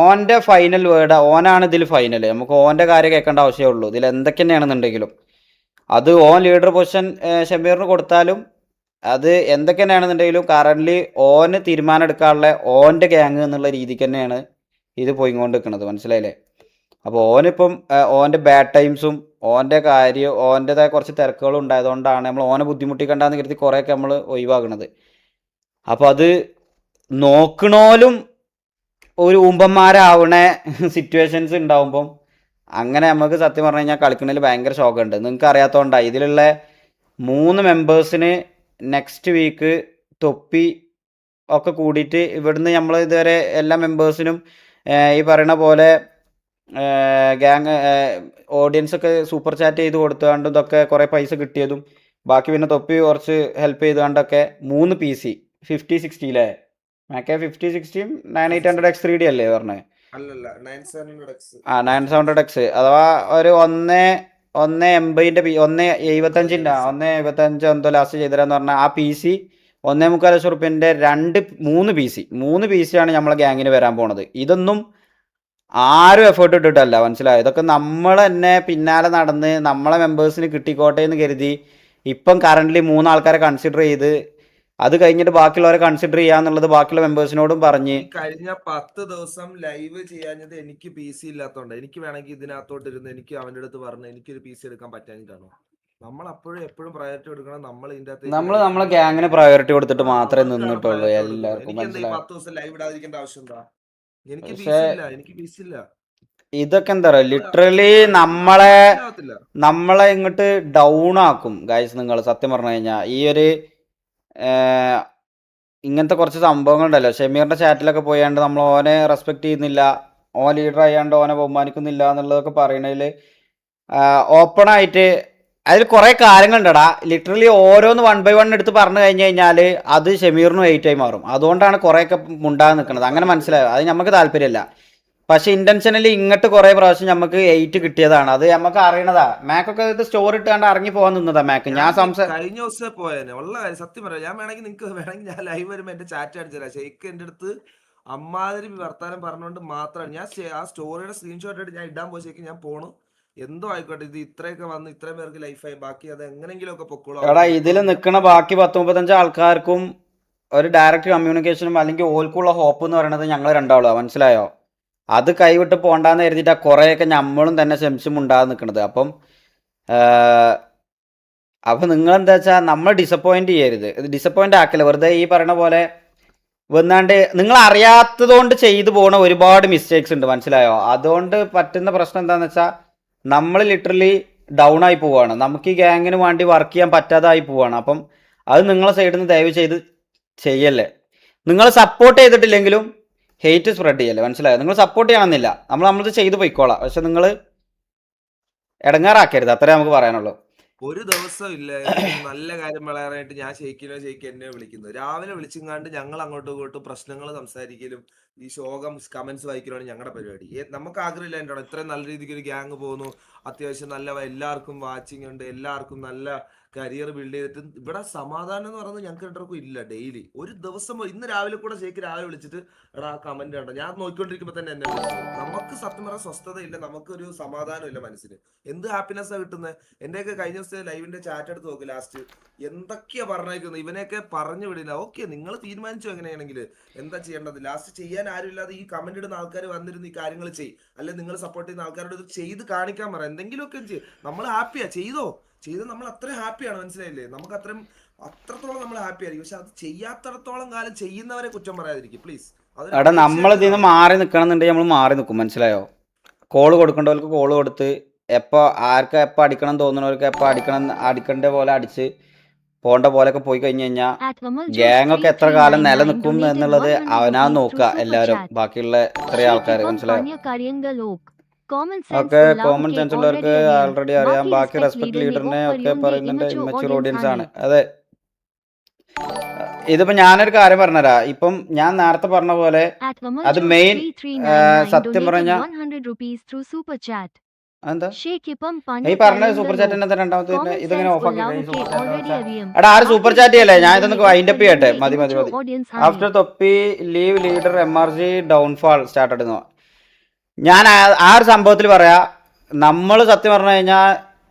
ഓൻ്റെ ഫൈനൽ വേർഡ്, ഓനാണ് ഇതിൽ ഫൈനൽ. നമുക്ക് ഓൻ്റെ കാര്യം കേൾക്കേണ്ട ആവശ്യമേ ഉള്ളൂ ഇതിൽ എന്തൊക്കെ തന്നെയാണെന്നുണ്ടെങ്കിലും. അത് ഓൻ ലീഡർ പൊസിഷൻ ഷമീറിന് കൊടുത്താലും അത് എന്തൊക്കെ തന്നെയാണെന്നുണ്ടെങ്കിലും കറൻ്റ്ലി ഓന് തീരുമാനം എടുക്കാനുള്ള ഓൻ്റെ ഗ്യാങ് എന്നുള്ള രീതിക്ക് തന്നെയാണ് ഇത് പോയിക്കൊണ്ട് നിൽക്കുന്നത്, മനസ്സിലായില്ലേ? അപ്പോൾ ഓനിപ്പം ഓൻ്റെ ബാഡ് ടൈംസും ഓൻ്റെ കാര്യം ഓൻ്റെതായ കുറച്ച് തിരക്കുകളും ഉണ്ടായതുകൊണ്ടാണ് നമ്മൾ ഓനെ ബുദ്ധിമുട്ടിക്കണ്ടെന്ന് കരുതി കുറേയൊക്കെ നമ്മൾ ഒഴിവാക്കുന്നത്. അപ്പോൾ അത് നോക്കണോലും ഒരു ഊമ്പന്മാരാവണ സിറ്റുവേഷൻസ് ഉണ്ടാവുമ്പം അങ്ങനെ നമുക്ക് സത്യം പറഞ്ഞു കഴിഞ്ഞാൽ കളിക്കുന്നതിൽ ഭയങ്കര ഷോക്കുണ്ട്. നിങ്ങൾക്ക് അറിയാത്തതുകൊണ്ടാണ് ഇതിലുള്ള 3 മെമ്പേഴ്സിന് നെക്സ്റ്റ് വീക്ക് തൊപ്പി ഒക്കെ കൂടിയിട്ട് ഇവിടുന്ന് നമ്മൾ ഇതുവരെ എല്ലാ മെമ്പേഴ്സിനും ഈ പറയുന്ന പോലെ ഗ്യാങ് ഓഡിയൻസൊക്കെ സൂപ്പർ ചാറ്റ് ചെയ്ത് കൊടുത്തുകൊണ്ട് ഇതൊക്കെ കുറേ പൈസ കിട്ടിയതും ബാക്കി പിന്നെ തൊപ്പി കുറച്ച് ഹെൽപ്പ് ചെയ്തുകൊണ്ടൊക്കെ 3 PC 50-60 അല്ലേ മേക്കെ? 50-60 9800X 3D അല്ലേ പറഞ്ഞത്? ആ 900X അഥവാ ഒരു 1.80ൻ്റെ 1.75ൻ്റെ 1.75 എന്തോ ലാസ്റ്റ് ചെയ്തരാന്ന് പറഞ്ഞാൽ ആ PC 1.25 ലക്ഷം റുപ്യൻ്റെ 3 PC ആണ് നമ്മളെ ഗ്യാങ്ങിന് വരാൻ പോണത്. ഇതൊന്നും ആരും എഫേർട്ട് ഇട്ടിട്ടല്ല, മനസ്സിലായോ? ഇതൊക്കെ നമ്മൾ തന്നെ പിന്നാലെ നടന്ന് നമ്മളെ മെമ്പേഴ്സിന് കിട്ടിക്കോട്ടെ എന്ന് കരുതി ഇപ്പം കറൻ്റ്ലി 3 ആൾക്കാരെ കൺസിഡർ ചെയ്ത് അത് കഴിഞ്ഞിട്ട് ബാക്കിയുള്ളവരെ കൺസിഡർ ചെയ്യാന്നുള്ളത് ബാക്കിയുള്ള മെമ്പേഴ്സിനോടും പറഞ്ഞ്. കഴിഞ്ഞ 10 ദിവസം ലൈവ് ചെയ്യാഞ്ഞത് എനിക്ക് PC ഇല്ലാത്തോണ്ട്. എനിക്ക് വേണമെങ്കിൽ ഇതിനകത്തോട്ട് ഇരുന്ന് എനിക്ക് അവന്റെ അടുത്ത് പറഞ്ഞ് എനിക്കൊരു PC എടുക്കാൻ പറ്റാഞ്ഞിട്ടാണോ? നമ്മൾ അപ്പോഴും എപ്പോഴും പ്രയോറിറ്റി കൊടുക്കണം. നമ്മൾ ഇതിന്റെ നമ്മളെ ഗ്യാങ്ങിന് പ്രയോറിറ്റി കൊടുത്തിട്ട് മാത്രമേ നിന്നിട്ടുള്ളൂ എല്ലാവർക്കും, എനിക്ക് മനസ്സിലായോ? 10 ദിവസം ലൈവ് ഇടാതിരിക്കേണ്ട ആവശ്യം എന്താ? എനിക്ക് PC ഇല്ല. ഇതൊക്കെ എന്താ പറയുക, നമ്മള് ലിറ്ററലി ആ, അത് മനസ്സിലാവത്തില്ല. നമ്മളെ ഇങ്ങോട്ട് ഡൗൺ ആക്കും ഗൈസ്. നിങ്ങൾ സത്യം പറഞ്ഞു കഴിഞ്ഞാൽ ഈ ഒരു ഏർ, ഇങ്ങനത്തെ കുറച്ച് സംഭവങ്ങളുണ്ടല്ലോ, ഷമീറിന്റെ ചാറ്റിലൊക്കെ പോയാണ്ട് നമ്മൾ ഓനെ റെസ്പെക്ട് ചെയ്യുന്നില്ല, ഓൻ ലീഡർ ആയാണ്ട് ഓനെ ബഹുമാനിക്കുന്നില്ല എന്നുള്ളതൊക്കെ പറയണതിൽ ഓപ്പൺ ആയിട്ട് അതിൽ കുറെ കാര്യങ്ങളുണ്ടടാ. ലിറ്ററലി ഓരോന്ന് 1 by 1 എടുത്ത് പറഞ്ഞു കഴിഞ്ഞു കഴിഞ്ഞാൽ അത് ഷമീറിനും 8 ആയി മാറും. അതുകൊണ്ടാണ് കുറെയൊക്കെ മുണ്ടാതെ നിൽക്കുന്നത്. അങ്ങനെ മനസ്സിലായോ? അത് നമുക്ക് താല്പര്യമില്ല. പക്ഷെ ഇന്റൻഷനലി ഇങ്ങോട്ട് കുറെ പ്രാവശ്യം നമുക്ക് 8 കിട്ടിയതാണ്. അത് നമുക്ക് അറിയണതാ. മാക്കൊക്കെ ഇത് സ്റ്റോറി ഇട്ടാണ്ട് ഇറങ്ങി പോകാൻ നിന്നതാ മാക്ക്. ഞാൻ കഴിഞ്ഞ ദിവസം പോയേനെ ഉള്ള കാര്യം സത്യം പറയാം. ഞാൻ വേണമെങ്കിൽ നിങ്ങൾക്ക് വേണമെങ്കിൽ ഞാൻ ലൈവ് വരുമ്പോൾ എന്റെ ചാറ്റ് അടിച്ചു തരാം. ഷെയ്ക്ക് എന്റെ അടുത്ത് അമ്മാതിരി വർത്താനം പറഞ്ഞുകൊണ്ട് മാത്രമാണ് ഞാൻ ആ സ്റ്റോറിയുടെ സ്ക്രീൻഷോട്ട് ആയിട്ട് ഞാൻ ഇടാൻ പോയി. ഞാൻ പോണു, എന്തോ ആയിക്കോട്ടെ, ഇത് ഇത്രയൊക്കെ വന്ന് ഇത്രയും പേർക്ക് ലൈഫായി, ബാക്കി അത് എങ്ങനെങ്കിലും ഒക്കെ പൊക്കോളൂ. എടാ ഇതിൽ നിൽക്കുന്ന ബാക്കി 10-35 ആൾക്കാർക്കും ഒരു ഡയറക്റ്റ് കമ്മ്യൂണിക്കേഷനും അല്ലെങ്കിൽ ഓൽക്കുള്ള ഹോപ്പ് എന്ന് പറയുന്നത് ഞങ്ങൾ രണ്ടാളും. മനസ്സിലായോ? അത് കൈവിട്ട് പോണ്ടാന്ന് കരുതിയിട്ടാ കുറേയൊക്കെ നമ്മളും തന്നെ ശംസും ഉണ്ടാകാതെ നിൽക്കുന്നത്. അപ്പം നിങ്ങൾ എന്താ വെച്ചാൽ നമ്മൾ ഡിസപ്പോയിന്റ് ചെയ്യരുത്. ഇത് ഡിസപ്പോയിന്റ് ആക്കല്ല. വെറുതെ ഈ പറയുന്ന പോലെ വന്നാണ്ട് നിങ്ങൾ അറിയാത്തതുകൊണ്ട് ചെയ്തു പോണ ഒരുപാട് മിസ്റ്റേക്സ് ഉണ്ട്. മനസ്സിലായോ? അതുകൊണ്ട് പറ്റുന്ന പ്രശ്നം എന്താണെന്ന് വെച്ചാൽ നമ്മൾ ലിറ്ററലി ഡൗൺ ആയി പോവാണ്. നമുക്ക് ഈ ഗ്യാങ്ങിന് വേണ്ടി വർക്ക് ചെയ്യാൻ പറ്റാതായി പോവാണ്. അപ്പം അത് നിങ്ങളെ സൈഡിൽ നിന്ന് ദയവ് ചെയ്ത് ചെയ്യല്ലേ. നിങ്ങൾ സപ്പോർട്ട് ചെയ്തിട്ടില്ലെങ്കിലും ഹെയ്റ്റ് സ്പ്രെഡ് ചെയ്യല്ലേ. മനസ്സിലായോ? നിങ്ങൾ സപ്പോർട്ട് ചെയ്യണമെന്നില്ല, നമ്മളത് ചെയ്തു പോയിക്കോളാം. പക്ഷെ നിങ്ങൾ ഇടങ്ങാറാക്കരുത്, അത്രേ നമുക്ക് പറയാനുള്ളൂ. ഒരു ദിവസം ഇല്ല നല്ല കാര്യം പറയാനായിട്ട് ഞാൻ ഷെയ്ക്ക് എന്നെ വിളിക്കുന്നത്. രാവിലെ വിളിച്ചിങ്ങാണ്ട് ഞങ്ങൾ അങ്ങോട്ടും ഇങ്ങോട്ടും പ്രശ്നങ്ങൾ സംസാരിക്കലും ഈ ശോകം കമന്റ്സ് വായിക്കലാണ് ഞങ്ങളുടെ പരിപാടി. നമുക്ക് ആഗ്രഹമില്ല എൻ്റെ ഇത്രയും നല്ല രീതിക്ക് ഒരു ഗ്യാങ് പോകുന്നു, അത്യാവശ്യം നല്ല എല്ലാവർക്കും വാച്ചിങ് ഉണ്ട്, എല്ലാവർക്കും നല്ല കരിയർ ബിൽഡ് ചെയ്തിട്ട് ഇവിടെ സമാധാനം എന്ന് പറയുന്നത് ഞങ്ങൾക്ക് രണ്ടർക്കും ഇല്ല. ഡെയിലി ഒരു ദിവസം ഇന്ന് രാവിലെ കൂടെ ഷെയ്ക്ക് രാവിലെ വിളിച്ചിട്ട് എടാ ആ കമന്റ് കണ്ടോ, ഞാൻ നോക്കിക്കൊണ്ടിരിക്കുമ്പോൾ തന്നെ എന്നെ വിളിച്ചു. നമുക്ക് സത്യം പറഞ്ഞാൽ സ്വസ്ഥത ഇല്ല, നമുക്കൊരു സമാധാനം ഇല്ല മനസ്സിന്. എന്ത് ഹാപ്പിനെസ്സാണ് കിട്ടുന്നത്. എന്റെയൊക്കെ കഴിഞ്ഞ ദിവസം ലൈവിന്റെ ചാറ്റ് എടുത്ത് നോക്ക്, ലാസ്റ്റ് എന്തൊക്കെയാ പറഞ്ഞേക്കുന്നത്. ഇവനെയൊക്കെ പറഞ്ഞു വിടില്ല. ഓക്കെ, നിങ്ങൾ തീരുമാനിച്ചു എങ്ങനെയാണെങ്കിൽ എന്താ ചെയ്യേണ്ടത്. ലാസ്റ്റ് ചെയ്യാൻ ആരും ഇല്ലാതെ ഈ കമന്റ് ഇടുന്ന ആൾക്കാർ വന്നിരുന്ന് ഈ കാര്യങ്ങൾ ചെയ്യും, അല്ലെ നിങ്ങൾ സപ്പോർട്ട് ചെയ്യുന്ന ആൾക്കാരോട് ഇത് ചെയ്ത് കാണിക്കാൻ പറ. എന്തെങ്കിലുമൊക്കെ ചെയ്യും. നമ്മൾ ഹാപ്പിയാ ചെയ്ത് നമ്മൾ അത്രയും ഹാപ്പിയാണ്. മനസ്സിലായില്ലേ? നമുക്ക് അത്രത്തോളം നമ്മൾ ഹാപ്പി ആയിരിക്കും. പക്ഷെ അത് ചെയ്യാത്തടത്തോളം കാലം ചെയ്യുന്നവരെ കുറ്റം പറയാതിരിക്കും പ്ലീസ്. എടാ നമ്മൾ ഇതിൽ നിന്ന് മാറി നിൽക്കണമെന്നുണ്ടെങ്കിൽ നമ്മൾ മാറി നിൽക്കും. മനസ്സിലായോ? കോള് കൊടുക്കേണ്ടവർക്ക് കോള് കൊടുത്ത് എപ്പോൾ ആർക്ക് എപ്പോൾ അടിക്കണം തോന്നുന്നവർക്ക് എപ്പോൾ അടിക്കേണ്ട പോലെ അടിച്ച് പോണ്ട പോലെയൊക്കെ പോയി കഴിഞ്ഞു കഴിഞ്ഞാൽ ഗ്യാങ് ഒക്കെ എത്ര കാലം നിലനിൽക്കും എന്നുള്ളത് അവനാ നോക്കുക എല്ലാവരും, ബാക്കിയുള്ള ഇത്രയും ആൾക്കാർ. മനസ്സിലായോ? ഒക്കെ കോമൺ സെൻസ് ഉള്ളവർക്ക് ആൾറെഡി അറിയാം. ബാക്കി റെസ്പെക്ട് ലീഡറിനെ ഒക്കെ പറയുന്നുണ്ട് ഇമ്മച്ചുവർ ഓഡിയൻസ് ആണ്. അതെ, ഇതിപ്പോ ഞാനൊരു കാര്യം പറഞ്ഞുതരാം. ഇപ്പം ഞാൻ നേരത്തെ പറഞ്ഞ പോലെ അത് മെയിൻ സത്യം പറഞ്ഞ എന്താ ഈ പറഞ്ഞ സൂപ്പർ ചാറ്റ് രണ്ടാമത്തെ ഇതിങ്ങനെ ഓഫ് ആക്കി. എടാ ആര് സൂപ്പർ ചാറ്റ് ചെയ്യല്ലേ? ഞാൻ ഇതൊന്ന് വൈൻഡപ്പ് ചെയ്യട്ടെ. മതി. ആഫ്റ്റർ തൊപ്പി leave leader MRG downfall start ഇടുന്നു. ഞാൻ ആ ഒരു സംഭവത്തിൽ പറയാ, നമ്മൾ സത്യം പറഞ്ഞു കഴിഞ്ഞാൽ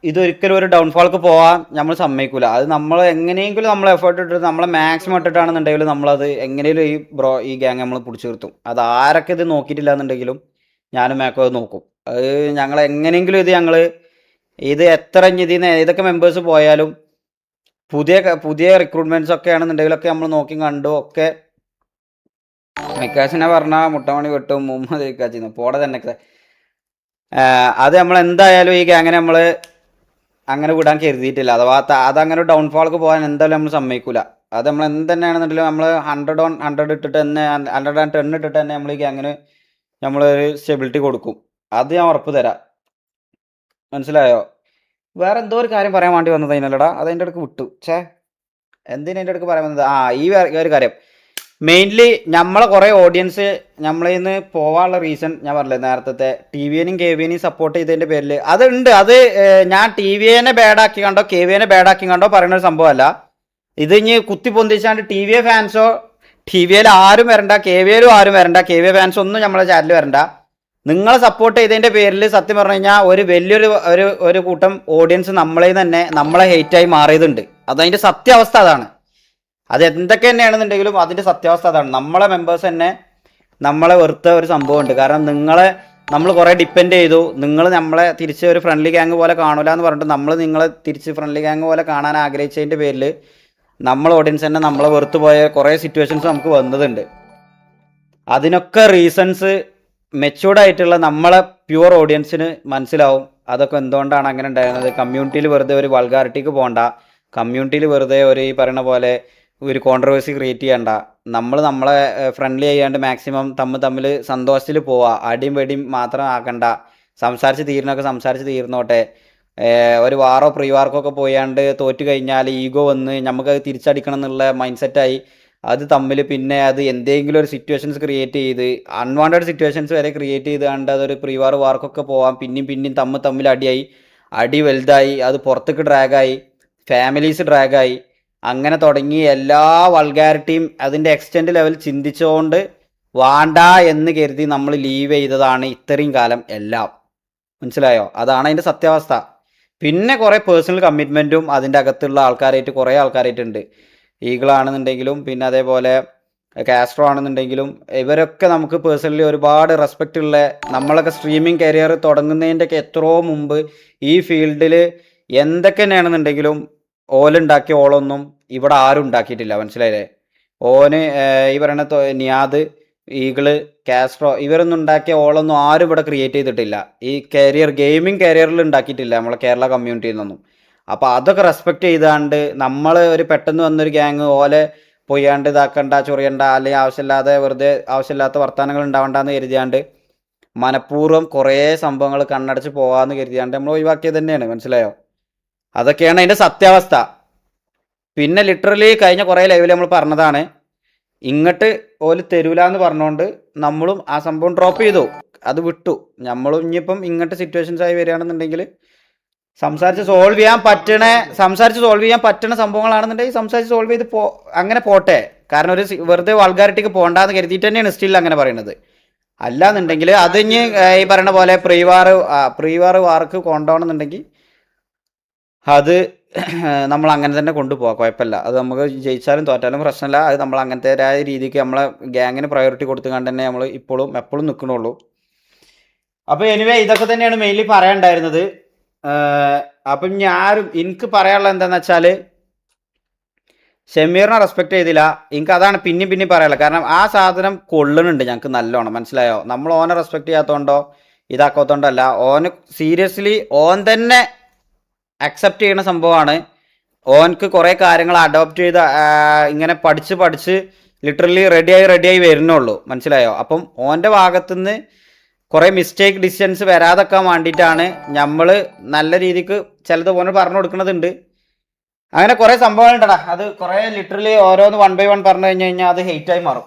ഇതൊരിക്കലും ഒരു ഡൗൺഫാൾക്ക് പോകാൻ നമ്മൾ സമ്മതിക്കൂല. അത് നമ്മൾ എങ്ങനെയെങ്കിലും നമ്മൾ എഫേർട്ട് ഇട്ടിട്ട് നമ്മളെ മാക്സിമം ഇട്ടിട്ടാണെന്നുണ്ടെങ്കിലും നമ്മളത് എങ്ങനെയും ഈ ഗ്യാങ് നമ്മൾ പിടിച്ചു നിർത്തും. അത് ആരൊക്കെ ഇത് നോക്കിയിട്ടില്ല എന്നുണ്ടെങ്കിലും ഞാനും മാക്കോ അത് നോക്കും. അത് ഞങ്ങൾ എങ്ങനെയെങ്കിലും ഇത് എത്ര ഇതിന്ന് ഏതൊക്കെ മെമ്പേഴ്സ് പോയാലും പുതിയ റിക്രൂട്ട്മെന്റ്സ് ഒക്കെ ആണെന്നുണ്ടെങ്കിലൊക്കെ നമ്മൾ നോക്കി കണ്ടു ഒക്കെ. മിക്കാസിനെ പറഞ്ഞാൽ മുട്ടമണി വെട്ടും മുഹമ്മദ് ഇക്കാച്ചിന്ന് പോടെ തന്നെ. അത് നമ്മൾ എന്തായാലും ഈ ഗ്യാങ്ങിനെ നമ്മൾ അങ്ങനെ വിടാൻ കരുതിയിട്ടില്ല. അഥവാ അതങ്ങനെ ഡൗൺഫാൾക്ക് പോകാൻ എന്തായാലും നമ്മൾ സമ്മതിക്കൂല. അത് നമ്മൾ എന്തെന്നാണെന്നുണ്ടെങ്കിലും നമ്മൾ 100 ഇട്ടിട്ട് തന്നെ 110 ഇട്ടിട്ട് തന്നെ നമ്മൾ ഈ ഗ്യാങ്ങിന് നമ്മളൊരു സ്റ്റെബിലിറ്റി കൊടുക്കും. അത് ഞാൻ ഉറപ്പ് തരാം. മനസ്സിലായോ? വേറെ എന്തോ ഒരു കാര്യം പറയാൻ വേണ്ടി വന്നത് അതിനല്ലടാ, അത് അതിൻ്റെ അടുക്ക് വിട്ടു. എന്തിനാ അതിൻ്റെ അടുക്ക് പറയാൻ വന്നത്? ഈ ഒരു കാര്യം മെയിൻലി നമ്മളെ കുറേ ഓഡിയൻസ് നമ്മളിൽ നിന്ന് പോകാനുള്ള റീസൺ ഞാൻ പറഞ്ഞില്ലേ നേരത്തെ, TVNയും KVNയും സപ്പോർട്ട് ചെയ്തതിൻ്റെ പേരിൽ അതുണ്ട്. അത് ഞാൻ TVNയെ ബാഡാക്കി കണ്ടോ KVNയെ ബാഡാക്കി കണ്ടോ പറയുന്ന ഒരു സംഭവമല്ല. ഇത് ഇനി കുത്തി പൊന്തിച്ചാണ്ട് TVA ഫാൻസോ TVL ആരും വരണ്ട, KVLും ആരും വരണ്ട, KVA ഫാൻസ് ഒന്നും നമ്മളെ ചാനൽ വരണ്ട. നിങ്ങളെ സപ്പോർട്ട് ചെയ്തതിൻ്റെ പേരിൽ സത്യം പറഞ്ഞു കഴിഞ്ഞാൽ ഒരു വലിയൊരു ഒരു കൂട്ടം ഓഡിയൻസ് നമ്മളെ തന്നെ നമ്മളെ ഹെയ്റ്റായി മാറിയതുണ്ട്. അതതിൻ്റെ സത്യാവസ്ഥ അതാണ്. അത് എന്തൊക്കെ തന്നെയാണെന്നുണ്ടെങ്കിലും അതിൻ്റെ സത്യാവസ്ഥ അതാണ്. നമ്മളെ മെമ്പേഴ്സ് തന്നെ നമ്മളെ വെറുത്ത ഒരു സംഭവമുണ്ട്. കാരണം നമ്മൾ കുറേ ഡിപ്പെൻഡ് ചെയ്തു. നിങ്ങൾ നമ്മളെ തിരിച്ച് ഒരു ഫ്രണ്ട്ലി ഗ്യാങ് പോലെ കാണൂല എന്ന് പറഞ്ഞിട്ട് നിങ്ങളെ തിരിച്ച് ഫ്രണ്ട്ലി ഗ്യാങ് പോലെ കാണാൻ ആഗ്രഹിച്ചതിൻ്റെ പേരിൽ നമ്മളെ ഓഡിയൻസ് തന്നെ നമ്മളെ വെറുത്ത് പോയ കുറേ സിറ്റുവേഷൻസ് നമുക്ക് വന്നതുണ്ട്. അതിനൊക്കെ റീസൺസ് മെച്യൂർഡ് ആയിട്ടുള്ള നമ്മളെ പ്യുവർ ഓഡിയൻസിന് മനസ്സിലാവും അതൊക്കെ എന്തുകൊണ്ടാണ് അങ്ങനെ ഉണ്ടായിരുന്നത്. കമ്മ്യൂണിറ്റിയിൽ വെറുതെ ഒരു വൾഗാരിറ്റിക്ക് പോകണ്ട, കമ്മ്യൂണിറ്റിയിൽ വെറുതെ ഒരു ഈ പറയുന്ന പോലെ ഒരു കോൺട്രവേഴ്സി ക്രിയേറ്റ് ചെയ്യണ്ട. നമ്മളെ ഫ്രണ്ട്ലി ചെയ്യാണ്ട് മാക്സിമം തമ്മിൽ സന്തോഷത്തിൽ പോവുക, അടിയും വെടിയും മാത്രം ആക്കണ്ട. സംസാരിച്ച് തീർന്നോട്ടെ. ഒരു വാറോ പ്രീ വാർക്കൊക്കെ പോയാണ്ട് തോറ്റു കഴിഞ്ഞാൽ ഈഗോ വന്ന് നമുക്കത് തിരിച്ചടിക്കണം എന്നുള്ള മൈൻഡ് സെറ്റായി അത് തമ്മിൽ പിന്നെ അത് എന്തെങ്കിലും ഒരു സിറ്റുവേഷൻസ് ക്രിയേറ്റ് ചെയ്ത് അൺവാണ്ടഡ് സിറ്റുവേഷൻസ് വരെ ക്രിയേറ്റ് ചെയ്താണ്ട് അതൊരു പ്രീ വാർക്കൊക്കെ പോവാം. പിന്നെയും തമ്മിൽ അടി വലുതായി, അത് പുറത്തേക്ക് ഡ്രാഗായി, ഫാമിലീസ് ഡ്രാഗായി, അങ്ങനെ തുടങ്ങി എല്ലാ വൾഗാരിറ്റിയും അതിൻ്റെ എക്സ്റ്റെൻഡ് ലെവൽ ചിന്തിച്ചുകൊണ്ട് വാണ്ട എന്ന് കരുതി നമ്മൾ ലീവ് ചെയ്തതാണ് ഇത്രയും കാലം എല്ലാം. മനസ്സിലായോ? അതാണ് അതിൻ്റെ സത്യാവസ്ഥ. പിന്നെ കുറേ പേഴ്സണൽ കമ്മിറ്റ്മെൻറ്റും അതിൻ്റെ അകത്തുള്ള കുറേ ആൾക്കാരായിട്ടുണ്ട്. ഈഗിളാണെന്നുണ്ടെങ്കിലും പിന്നെ അതേപോലെ കാസ്ട്രോ ആണെന്നുണ്ടെങ്കിലും ഇവരൊക്കെ നമുക്ക് പേഴ്സണലി ഒരുപാട് റെസ്പെക്റ്റ് ഉള്ള, നമ്മളൊക്കെ സ്ട്രീമിങ് കരിയർ തുടങ്ങുന്നതിൻ്റെയൊക്കെ എത്രയോ മുമ്പ് ഈ ഫീൽഡിൽ എന്തൊക്കെ തന്നെയാണെന്നുണ്ടെങ്കിലും ഓലുണ്ടാക്കിയ ഓളൊന്നും ഇവിടെ ആരും ഉണ്ടാക്കിയിട്ടില്ല. മനസ്സിലായില്ലേ? ഓന് ഈ പറയുന്ന നിയാദ്, ഈഗിള്, കാസ്ട്രോ ഇവരൊന്നും ഉണ്ടാക്കിയ ഓളൊന്നും ആരും ഇവിടെ ക്രിയേറ്റ് ചെയ്തിട്ടില്ല. ഈ ഗെയിമിംഗ് കരിയറിൽ ഉണ്ടാക്കിയിട്ടില്ല നമ്മളെ കേരള കമ്മ്യൂണിറ്റിയിൽ നിന്നൊന്നും. അപ്പോൾ അതൊക്കെ റെസ്പെക്റ്റ് ചെയ്താണ്ട് നമ്മൾ ഒരു പെട്ടെന്ന് വന്നൊരു ഗ്യാങ് ഓലെ പൊയ്യാണ്ട് ഇതാക്കണ്ട, ചൊറിയണ്ട, അല്ലെങ്കിൽ വെറുതെ ആവശ്യമില്ലാത്ത വർത്തമാനങ്ങൾ ഉണ്ടാവണ്ടെന്ന് കരുതിയാണ്ട് മനഃപൂർവ്വം കുറേ സംഭവങ്ങൾ കണ്ണടച്ച് പോകാമെന്ന് കരുതിയാണ്ട് നമ്മൾ ഒഴിവാക്കിയത് തന്നെയാണ്. മനസ്സിലായോ? അതൊക്കെയാണ് അതിൻ്റെ സത്യാവസ്ഥ. പിന്നെ ലിറ്ററലി കഴിഞ്ഞ കുറേ ലൈവിൽ നമ്മൾ പറഞ്ഞതാണ്, ഇങ്ങോട്ട് ഓല് തരൂല എന്ന് പറഞ്ഞുകൊണ്ട് നമ്മളും ആ സംഭവം ഡ്രോപ്പ് ചെയ്തു, അത് വിട്ടു. നമ്മളും ഇനിയിപ്പം ഇങ്ങോട്ട് സിറ്റുവേഷൻസ് ആയി വരികയാണെന്നുണ്ടെങ്കിൽ സംസാരിച്ച് സോൾവ് ചെയ്യാൻ പറ്റണ സംഭവങ്ങളാണെന്നുണ്ടെങ്കിൽ സംസാരിച്ച് സോൾവ് ചെയ്ത് അങ്ങനെ പോട്ടെ. കാരണം ഒരു വെറുതെ വൾഗാരിറ്റിക്ക് പോകണ്ടെന്ന് കരുതിയിട്ട് തന്നെയാണ് സ്റ്റിൽ അങ്ങനെ പറയുന്നത്. അല്ലാന്നുണ്ടെങ്കിൽ അത് ഇനി ഈ പറയുന്ന പോലെ പ്രീ വാർക്ക് കൊണ്ടുപോകണമെന്നുണ്ടെങ്കിൽ അത് നമ്മൾ അങ്ങനെ തന്നെ കൊണ്ടുപോകാം, കുഴപ്പമില്ല. അത് നമുക്ക് ജയിച്ചാലും തോറ്റാലും പ്രശ്നമില്ല. അത് നമ്മൾ അങ്ങനത്തേതായ രീതിക്ക് നമ്മളെ ഗ്യാങ്ങിന് പ്രയോറിറ്റി കൊടുത്തുകൊണ്ട് തന്നെ നമ്മൾ എപ്പോഴും നിൽക്കണുള്ളൂ. അപ്പോൾ എനിവേ ഇതൊക്കെ തന്നെയാണ് മെയിൻലി പറയാനുണ്ടായിരുന്നത്. അപ്പം എനിക്ക് പറയാനുള്ളത് എന്താണെന്ന് വെച്ചാൽ, ഷമീറിനെ റെസ്പെക്ട് ചെയ്തില്ല. എനിക്ക് അതാണ് പിന്നെയും പറയാനുള്ളത്. കാരണം ആ സാധനം കൊള്ളുന്നുണ്ട് ഞങ്ങൾക്ക് നല്ലോണം. മനസ്സിലായോ? നമ്മൾ ഓനെ റെസ്പെക്ട് ചെയ്യാത്തതുകൊണ്ടോ ഇതാക്കാത്തതുകൊണ്ടോ അല്ല, ഓന് സീരിയസ്ലി ഓൻ തന്നെ അക്സെപ്റ്റ് ചെയ്യുന്ന സംഭവമാണ്. ഓൻക്ക് കുറേ കാര്യങ്ങൾ അഡോപ്റ്റ് ചെയ്ത് ഇങ്ങനെ പഠിച്ച് ലിറ്ററലി റെഡിയായി വരുന്നുള്ളൂ. മനസ്സിലായോ? അപ്പം ഓൻ്റെ ഭാഗത്തുനിന്ന് കുറേ മിസ്റ്റേക്ക് ഡിസിഷൻസ് വരാതെക്കാൻ വേണ്ടിയിട്ടാണ് നമ്മൾ നല്ല രീതിക്ക് ചിലത് ഓന് പറഞ്ഞു കൊടുക്കുന്നതുണ്ട്. അങ്ങനെ കുറേ സംഭവങ്ങളുണ്ടടാ. അത് കുറേ ലിറ്ററലി ഓരോന്ന് 1 by 1 പറഞ്ഞു കഴിഞ്ഞാൽ അത് ഹെയ്റ്റായി മാറും.